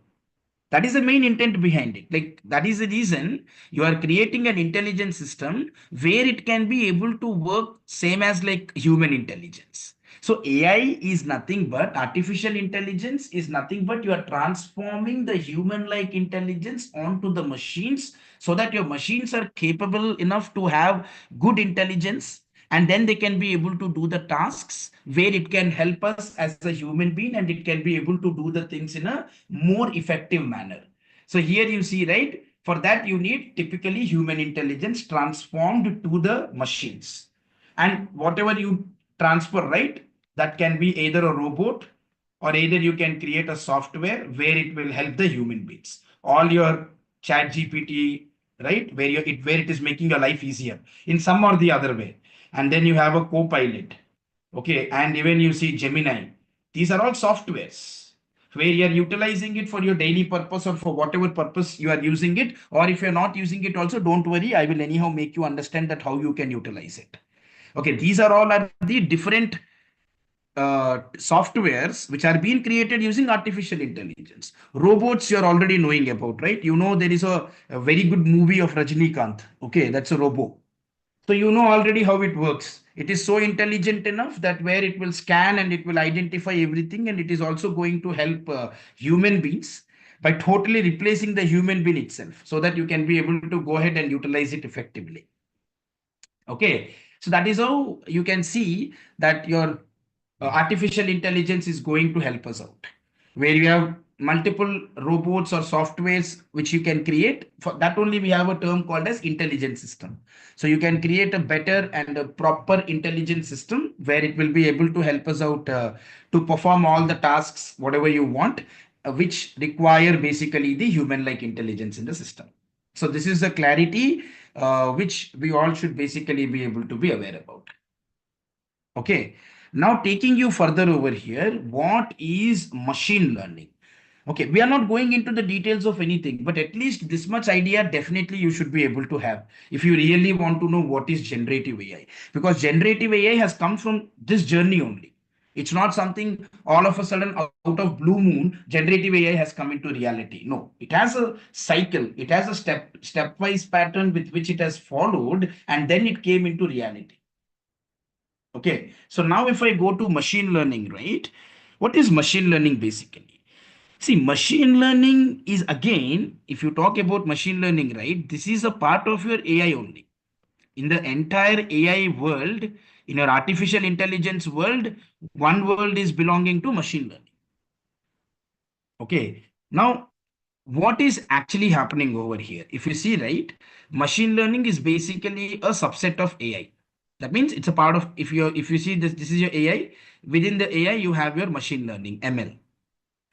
That is the main intent behind it. Like that is the reason you are creating an intelligent system where it can be able to work same as like human intelligence. So AI is nothing but artificial intelligence is nothing but you are transforming the human like intelligence onto the machines so that your machines are capable enough to have good intelligence, and then they can be able to do the tasks where it can help us as a human being, and it can be able to do the things in a more effective manner. So here you see, right, for that you need typically human intelligence transformed to the machines, and whatever you transfer, right, that can be either a robot or either you can create a software where it will help the human beings. All your ChatGPT, right, where it is making your life easier in some or the other way. And then you have a co-pilot. Okay, and even you see Gemini. These are all softwares where you are utilizing it for your daily purpose or for whatever purpose you are using it. Or if you're not using it also, don't worry, I will anyhow make you understand that how you can utilize it. Okay, these are all are the different softwares which are being created using artificial intelligence. Robots you're already knowing about, right? You know there is a very good movie of Rajnikant. Okay, that's a robot. So you know already how it works. It is so intelligent enough that where it will scan and it will identify everything, and it is also going to help human beings by totally replacing the human being itself, so that you can be able to go ahead and utilize it effectively. Okay, so that is how you can see that your artificial intelligence is going to help us out. where you have multiple robots or softwares which you can create. For that only we have a term called as intelligent system. So you can create a better and a proper intelligent system where it will be able to help us out to perform all the tasks whatever you want, which require basically the human like intelligence in the system. So this is the clarity which we all should basically be able to be aware about. Okay, now taking you further over here, what is machine learning? Okay, we are not going into the details of anything, but at least this much idea definitely you should be able to have if you really want to know what is generative AI. Because generative AI has come from this journey only. It's not something all of a sudden out of blue moon, generative AI has come into reality. No, it has a cycle, it has a stepwise pattern with which it has followed, and then it came into reality. Okay, so now if I go to machine learning, right? What is machine learning basically? See, machine learning is again, if you talk about machine learning, right? This is a part of your AI only. In the entire AI world, in your artificial intelligence world, one world is belonging to machine learning. Okay, now what is actually happening over here? If you see, right, machine learning is basically a subset of AI. That means it's a part of, if you see this is your AI. Within the AI you have your machine learning, ML.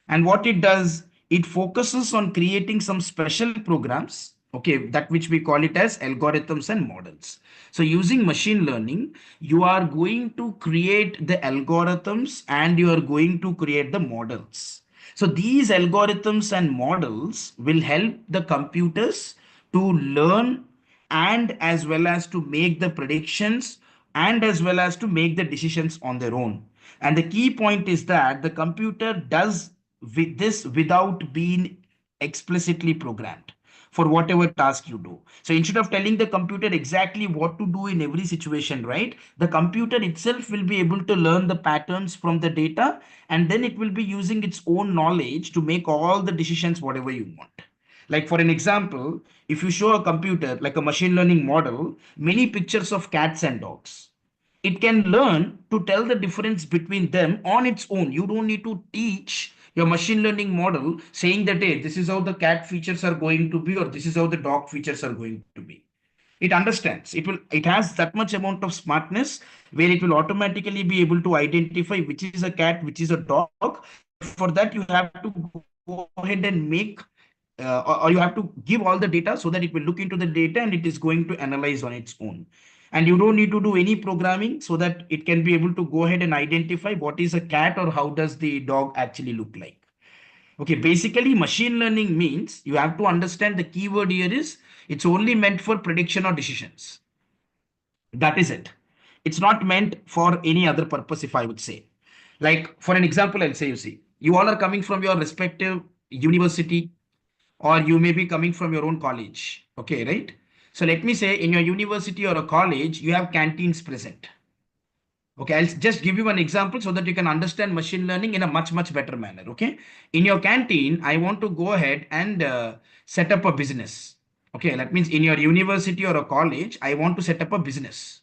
And what it does, it focuses on creating some special programs, okay, that which we call it as algorithms and models. So using machine learning, you are going to create the algorithms and you are going to create the models. So these algorithms and models will help the computers to learn, and as well as to make the predictions, and as well as to make the decisions on their own. And the key point is that the computer does with this without being explicitly programmed for whatever task you do. So instead of telling the computer exactly what to do in every situation, right, the computer itself will be able to learn the patterns from the data, and then it will be using its own knowledge to make all the decisions whatever you want. Like for an example, if you show a computer like a machine learning model many pictures of cats and dogs, it can learn to tell the difference between them on its own. You don't need to teach your machine learning model saying that, hey, this is how the cat features are going to be, or this is how the dog features are going to be. It understands, it has that much amount of smartness where it will automatically be able to identify which is a cat, which is a dog. But for that you have to go ahead and make or you have to give all the data so that it will look into the data and it is going to analyze on its own. And you don't need to do any programming so that it can be able to go ahead and identify what is a cat or how does the dog actually look like. Okay, basically machine learning means you have to understand the keyword here is it's only meant for prediction or decisions. That is it. It's not meant for any other purpose, if I would say. Like for an example, I'll say, you see, you all are coming from your respective university, or you may be coming from your own college. Okay, right? So let me say in your university or a college, you have canteens present. Okay, I'll just give you an example so that you can understand machine learning in a much better manner. Okay, in your canteen, I want to go ahead and set up a business. Okay, that means in your university or a college, I want to set up a business.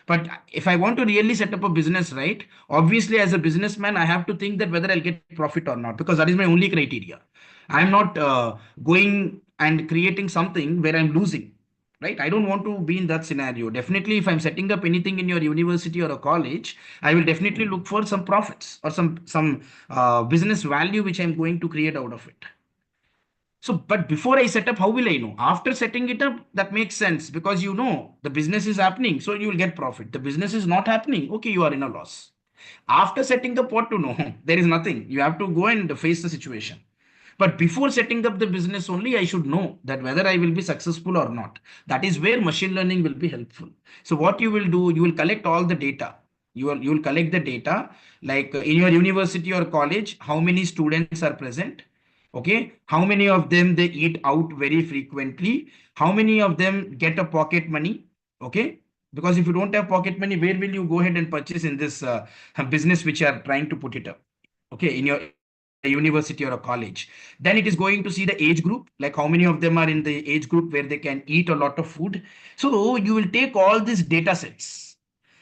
But if I want to really set up a business, right, obviously as a businessman, I have to think that whether I'll get profit or not, because that is my only criteria. I'm not going and creating something where I'm losing, right? I don't want to be in that scenario. Definitely, if I'm setting up anything in your university or a college, I will definitely look for some profits or some business value which I'm going to create out of it. So, but before I set up, how will I know? After setting it up, that makes sense because you know the business is happening, so you will get profit. The business is not happening, okay, you are in a loss. After setting up, what to know? There is nothing. You have to go and face the situation. But before setting up the business only, I should know that whether I will be successful or not. That is where machine learning will be helpful. So what you will do, you will collect all the data. You will collect the data like in your university or college, how many students are present. Okay, how many of them they eat out very frequently, how many of them get a pocket money. Okay, because if you don't have pocket money, where will you go ahead and purchase in this business which you are trying to put it up? Okay, in a university or a college. Then it is going to see the age group, like how many of them are in the age group where they can eat a lot of food. So you will take all these data sets,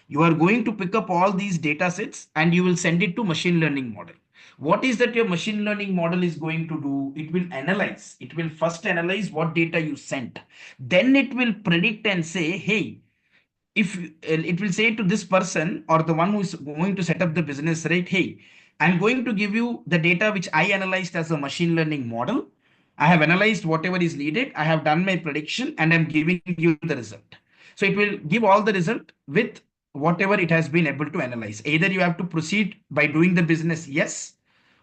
you are going to pick up all these data sets and you will send it to machine learning model. What is that your machine learning model is going to do? It will analyze. It will first analyze what data you sent. Then it will predict and say, hey, if it will say to this person or the one who is going to set up the business, right? Hey, I'm going to give you the data which I analyzed as a machine learning model. I have analyzed whatever is needed. I have done my prediction and I'm giving you the result. So it will give all the result with whatever it has been able to analyze. Either you have to proceed by doing the business, yes,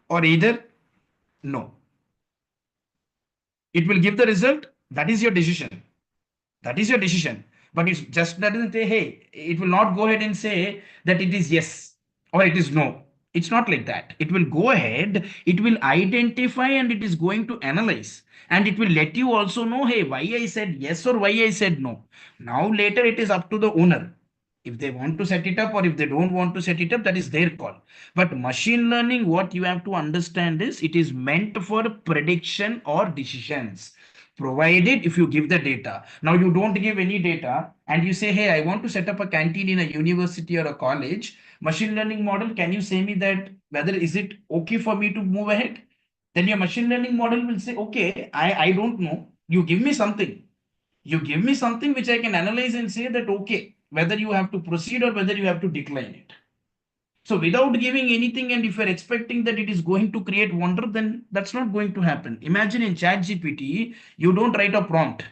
or either no. It will give the result. That is your decision. That is your decision. But it just doesn't say, hey, it will not go ahead and say that it is yes or it is no. It's not like that. It will go ahead, it will identify and it is going to analyze. And it will let you also know, hey, why I said yes or why I said no. Now, later it is up to the owner. If they want to set it up or if they don't want to set it up, that is their call. But machine learning, what you have to understand is it is meant for prediction or decisions, provided if you give the data. Now you don't give any data and you say, hey, I want to set up a canteen in a university or a college. Machine learning model, can you say me that whether is it okay for me to move ahead? Then your machine learning model will say, okay, I don't know. You give me something. You give me something which I can analyze and say that, okay, whether you have to proceed or whether you have to decline it. So without giving anything, and if you're expecting that it is going to create wonder, then that's not going to happen. Imagine in ChatGPT, you don't write a prompt.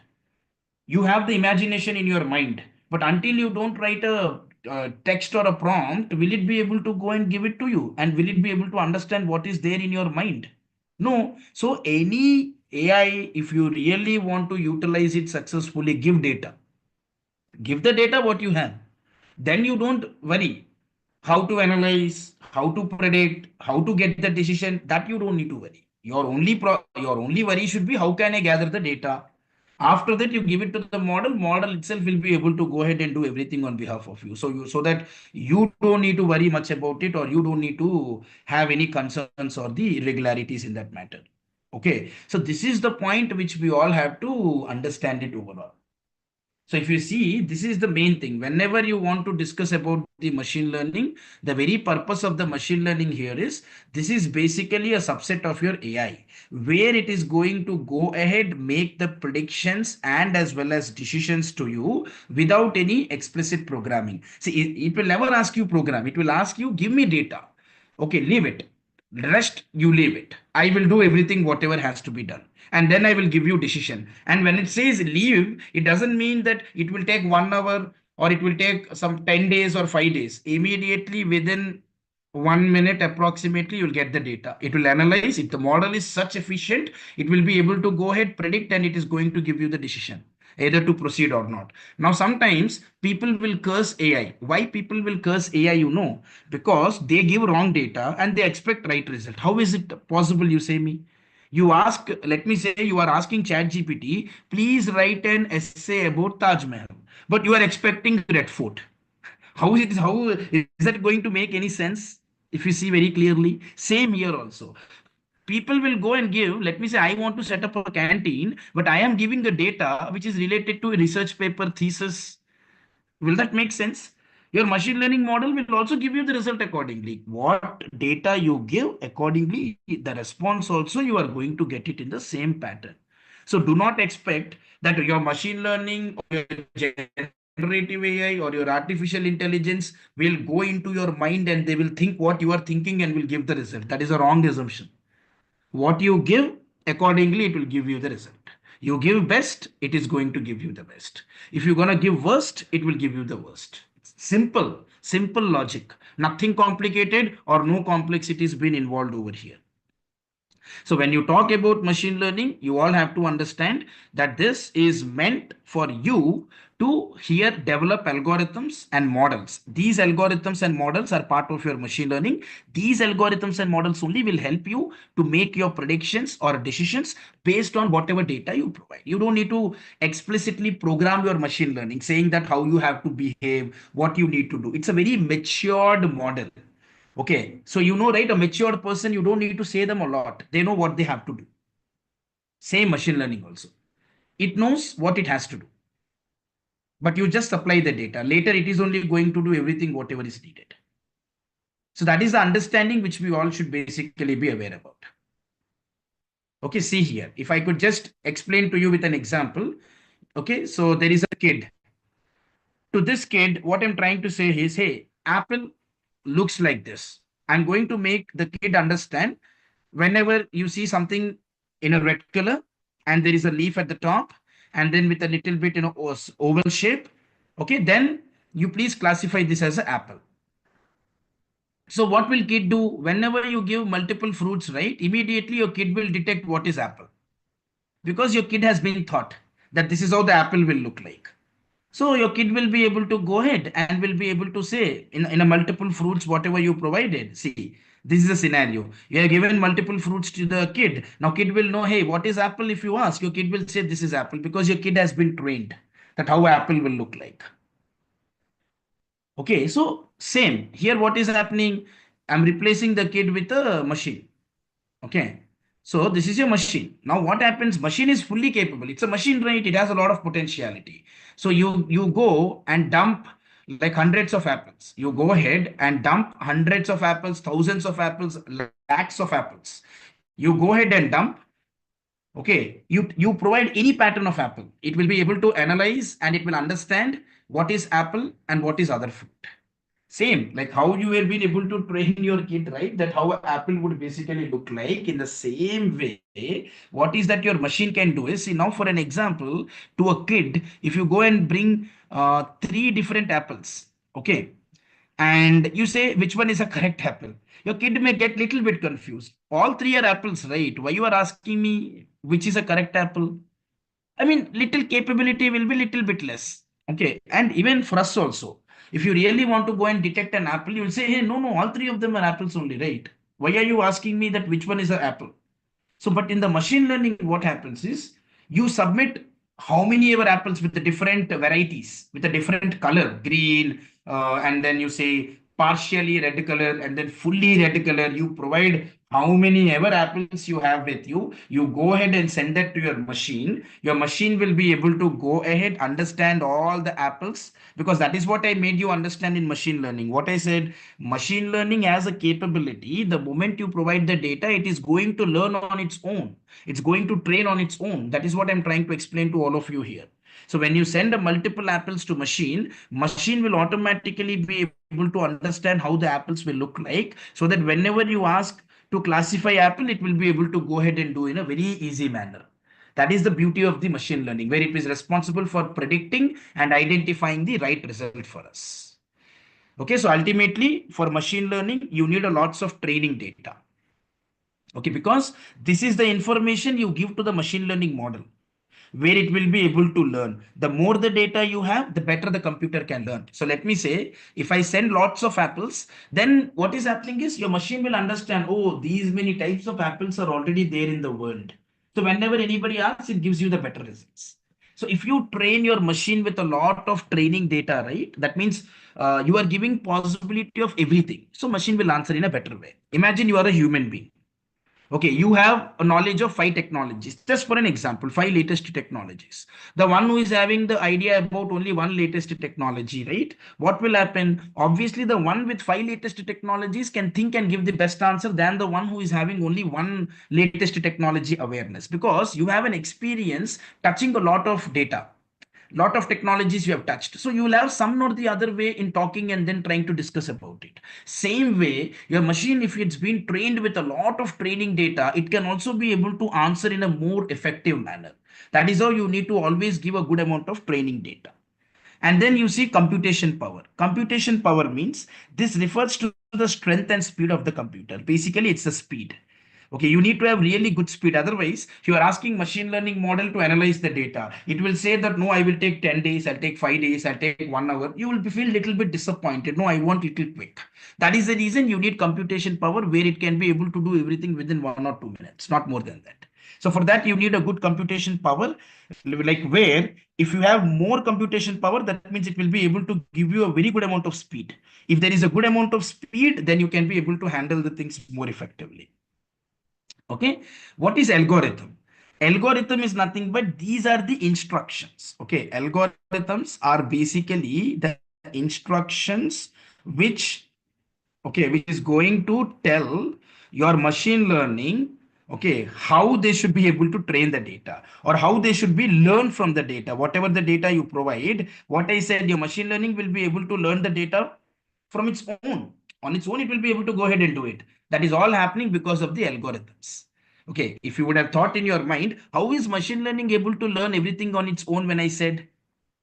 You have the imagination in your mind. But until you don't write a text or a prompt, will it be able to go and give it to you? And will it be able to understand what is there in your mind? No. So any AI, if you really want to utilize it successfully, give data. Give the data what you have. Then you don't worry how to analyze, how to predict, how to get the decision. That you don't need to worry. Your only worry should be how can I gather the data. After that, you give it to the model. Model itself will be able to go ahead and do everything on behalf of you. So that you don't need to worry much about it, or you don't need to have any concerns or the irregularities in that matter. Okay. So this is the point which we all have to understand it overall. So if you see, this is the main thing. Whenever you want to discuss about the machine learning, the very purpose of the machine learning here is this is basically a subset of your AI, where it is going to go ahead, make the predictions and as well as decisions to you without any explicit programming. See, it will never ask you program. It will ask you, give me data. Okay, leave it. Rest, you leave it. I will do everything, whatever has to be done. And then I will give you decision. And when it says leave, it doesn't mean that it will take 1 hour or it will take some 10 days or 5 days. Immediately within 1 minute approximately, you'll get the data. It will analyze. If the model is such efficient, it will be able to go ahead, predict, and it is going to give you the decision either to proceed or not. Now, sometimes people will curse AI. Why people will curse AI, because they give wrong data and they expect right result. How is it possible, you say me? You ask, let me say you are asking ChatGPT, please write an essay about Taj Mahal, but you are expecting Red Fort. How is that going to make any sense? If you see very clearly, same here also. People will go and give, let me say, I want to set up a canteen, but I am giving the data which is related to a research paper thesis. Will that make sense? Your machine learning model will also give you the result accordingly. What data you give accordingly, the response also you are going to get it in the same pattern. So do not expect that your machine learning or your generative AI or your artificial intelligence will go into your mind and they will think what you are thinking and will give the result. That is a wrong assumption. What you give, accordingly, it will give you the result. You give best, it is going to give you the best. If you're going to give worst, it will give you the worst. Simple, simple logic. Nothing complicated or no complexities been involved over here. So when you talk about machine learning, you all have to understand that this is meant for you to here develop algorithms and models. These algorithms and models are part of your machine learning. These algorithms and models only will help you to make your predictions or decisions based on whatever data you provide. You don't need to explicitly program your machine learning saying that how you have to behave, what you need to do. It's a very matured model. Okay, so right, a matured person, you don't need to say them a lot. They know what they have to do. Same machine learning also. It knows what it has to do. But you just supply the data. Later, it is only going to do everything, whatever is needed. So that is the understanding which we all should basically be aware about. Okay, see here, if I could just explain to you with an example. Okay, so there is a kid. To this kid, what I'm trying to say is, hey, apple looks like this. I'm going to make the kid understand whenever you see something in a red color and there is a leaf at the top and then with a little bit oval shape, okay, then you please classify this as an apple. So what will kid do? Whenever you give multiple fruits, right, immediately your kid will detect what is apple, because your kid has been taught that this is how the apple will look like. So your kid will be able to go ahead and will be able to say in a multiple fruits, whatever you provided. See, this is a scenario. You have given multiple fruits to the kid. Now kid will know, hey, what is apple? If you ask, your kid will say this is apple, because your kid has been trained that how apple will look like. Okay, so same here. What is happening? I'm replacing the kid with a machine. Okay. So this is your machine. Now what happens? Machine is fully capable. It's a machine, right? It has a lot of potentiality. So you go and dump like hundreds of apples. You go ahead and dump hundreds of apples, thousands of apples, lakhs of apples. You go ahead and dump. Okay. You provide any pattern of apple. It will be able to analyze and it will understand what is apple and what is other fruit. Same, like how you have been able to train your kid, right? That how apple would basically look like. In the same way, what is that your machine can do is, see now for an example, to a kid, if you go and bring three different apples, okay, and you say which one is a correct apple, your kid may get little bit confused. All three are apples, right? Why you are asking me which is a correct apple? I mean, little capability will be little bit less. Okay. And even for us also, if you really want to go and detect an apple, you will say, hey, no, all three of them are apples only, right? Why are you asking me that which one is an apple? So, but in the machine learning, what happens is you submit how many ever apples with the different varieties, with a different color, green, and then you say partially red color and then fully red color. You provide how many ever apples you have with you. You go ahead and send that to your machine. Your machine will be able to go ahead, understand all the apples, because that is what I made you understand in machine learning. What I said, machine learning as a capability, the moment you provide the data, it is going to learn on its own. It's going to train on its own. That is what I'm trying to explain to all of you here. So when you send a multiple apples to machine will automatically be able to understand how the apples will look like, so that whenever you ask to classify apple, it will be able to go ahead and do in a very easy manner. That is the beauty of the machine learning, where it is responsible for predicting and identifying the right result for us. Okay, so ultimately for machine learning, you need a lots of training data. Okay, because this is the information you give to the machine learning model, where it will be able to learn. The more the data you have, the better the computer can learn. So let me say, if I send lots of apples, then what is happening is your machine will understand, oh, these many types of apples are already there in the world. So whenever anybody asks, it gives you the better results. So if you train your machine with a lot of training data, right, that means you are giving possibility of everything. So machine will answer in a better way. Imagine you are a human being. Okay, you have a knowledge of 5 technologies. Just for an example, 5 latest technologies. The one who is having the idea about only one latest technology, right? What will happen? Obviously, the one with 5 latest technologies can think and give the best answer than the one who is having only one latest technology awareness, because you have an experience touching a lot of data, lot of technologies you have touched. So you will have some or the other way in talking and then trying to discuss about it. Same way, your machine, if it's been trained with a lot of training data, it can also be able to answer in a more effective manner. That is how you need to always give a good amount of training data. And then you see computation power. Computation power means this refers to the strength and speed of the computer. Basically, it's the speed. Okay, you need to have really good speed. Otherwise, if you are asking machine learning model to analyze the data, it will say that no, I will take 10 days, I'll take 5 days, I'll take 1 hour. You will feel little bit disappointed. No, I want little quick. That is the reason you need computation power, where it can be able to do everything within 1 or 2 minutes, not more than that. So for that, you need a good computation power, like where if you have more computation power, that means it will be able to give you a very good amount of speed. If there is a good amount of speed, then you can be able to handle the things more effectively. Okay, what is algorithm? Algorithm is nothing but these are the instructions. Okay, algorithms are basically the instructions which, okay, which is going to tell your machine learning, okay, how they should be able to train the data or how they should be learn from the data. Whatever the data you provide, what I said, your machine learning will be able to learn the data from its own. On its own, it will be able to go ahead and do it. That is all happening because of the algorithms. Okay, if you would have thought in your mind, how is machine learning able to learn everything on its own? When I said,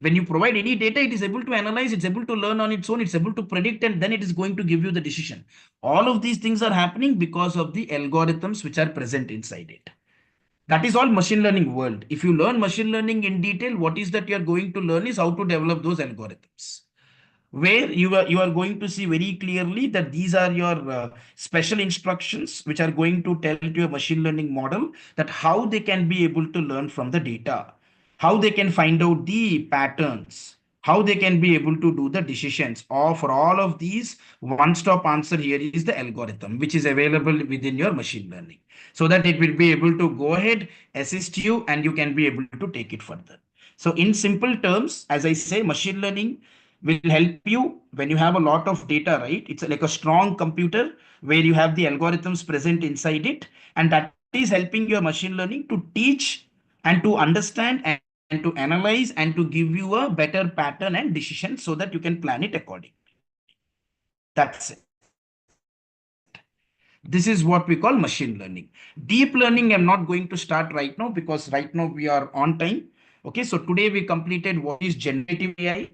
when you provide any data, it is able to analyze, it's able to learn on its own, it's able to predict, and then it is going to give you the decision. All of these things are happening because of the algorithms which are present inside it. That is all machine learning world. If you learn machine learning in detail, what is that you are going to learn is how to develop those algorithms, where you are going to see very clearly that these are your special instructions which are going to tell to your machine learning model that how they can be able to learn from the data, how they can find out the patterns, how they can be able to do the decisions. Or for all of these, one stop answer here is the algorithm which is available within your machine learning, so that it will be able to go ahead, assist you, and you can be able to take it further. So in simple terms, as I say, machine learning will help you when you have a lot of data, right? It's like a strong computer where you have the algorithms present inside it, and that is helping your machine learning to teach and to understand and to analyze and to give you a better pattern and decision so that you can plan it accordingly. That's it. This is what we call machine learning. Deep learning, I'm not going to start right now because right now we are on time. Okay, so today we completed what is generative AI.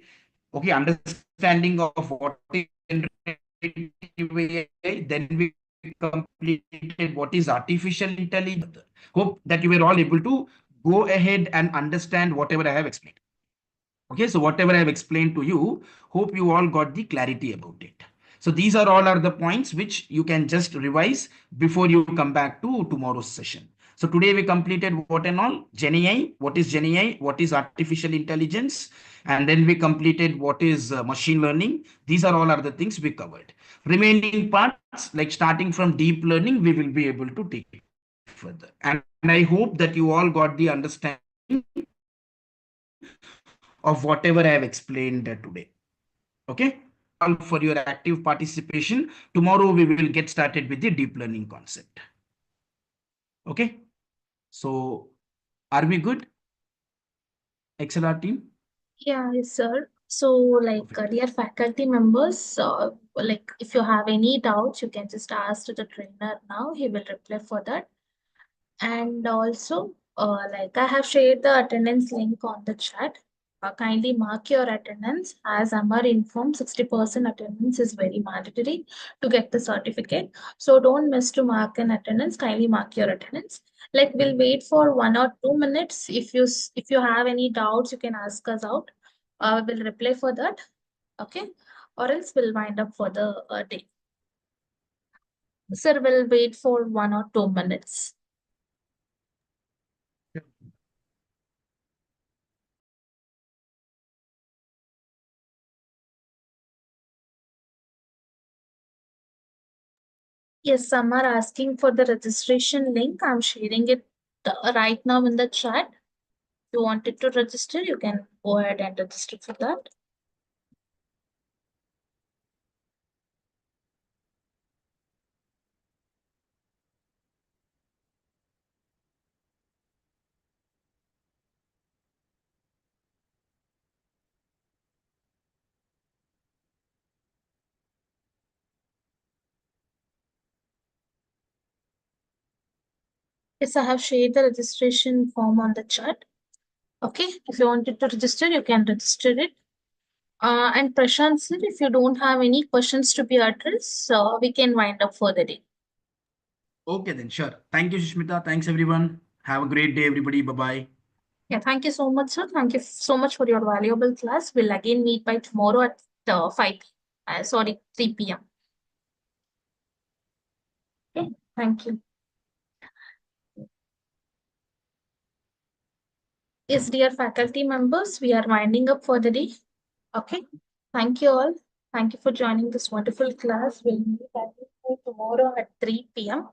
Okay, understanding of what is generative AI. Then we completed what is artificial intelligence. Hope that you were all able to go ahead and understand whatever I have explained. Okay, so whatever I have explained to you, hope you all got the clarity about it. So these are all are the points which you can just revise before you come back to tomorrow's session. So today we completed what and all? GenAI, what is GenAI, what is artificial intelligence, and then we completed what is machine learning. These are all are the things we covered. Remaining parts, like starting from deep learning, we will be able to take it further. And I hope that you all got the understanding of whatever I have explained today. Okay, all for your active participation. Tomorrow we will get started with the deep learning concept. Okay, so are we good, XLR team? Yeah, yes, sir. So, like, dear faculty members, like, if you have any doubts, you can just ask to the trainer now. He will reply for that. And also, like, I have shared the attendance link on the chat. Kindly mark your attendance. As Amar informed, 60% attendance is very mandatory to get the certificate. So don't miss to mark an attendance. Kindly mark your attendance. Like, we'll wait for 1 or 2 minutes. If you have any doubts, you can ask us out. We'll reply for that. Okay, or else we'll wind up for the day. Sir, we'll wait for 1 or 2 minutes. Yes, some are asking for the registration link. I'm sharing it right now in the chat. If you wanted to register, you can go ahead and register for that. Yes, I have shared the registration form on the chat. Okay, if you wanted to register, you can register it. And Prashant sir, if you don't have any questions to be addressed, we can wind up for the day. Okay, then sure. Thank you, Sushmita. Thanks, everyone. Have a great day, everybody. Bye-bye. Yeah, thank you so much, sir. Thank you so much for your valuable class. We'll again meet by tomorrow at 3 p.m. Okay, thank you. Yes, dear faculty members, we are winding up for the day. Okay, thank you all. Thank you for joining this wonderful class. We'll meet again tomorrow at 3 p.m.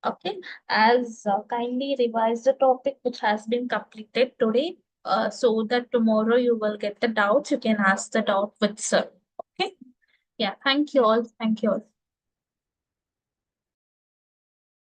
Okay, as kindly revise the topic which has been completed today, so that tomorrow you will get the doubts. You can ask the doubt with sir. Okay, yeah, thank you all. Thank you all.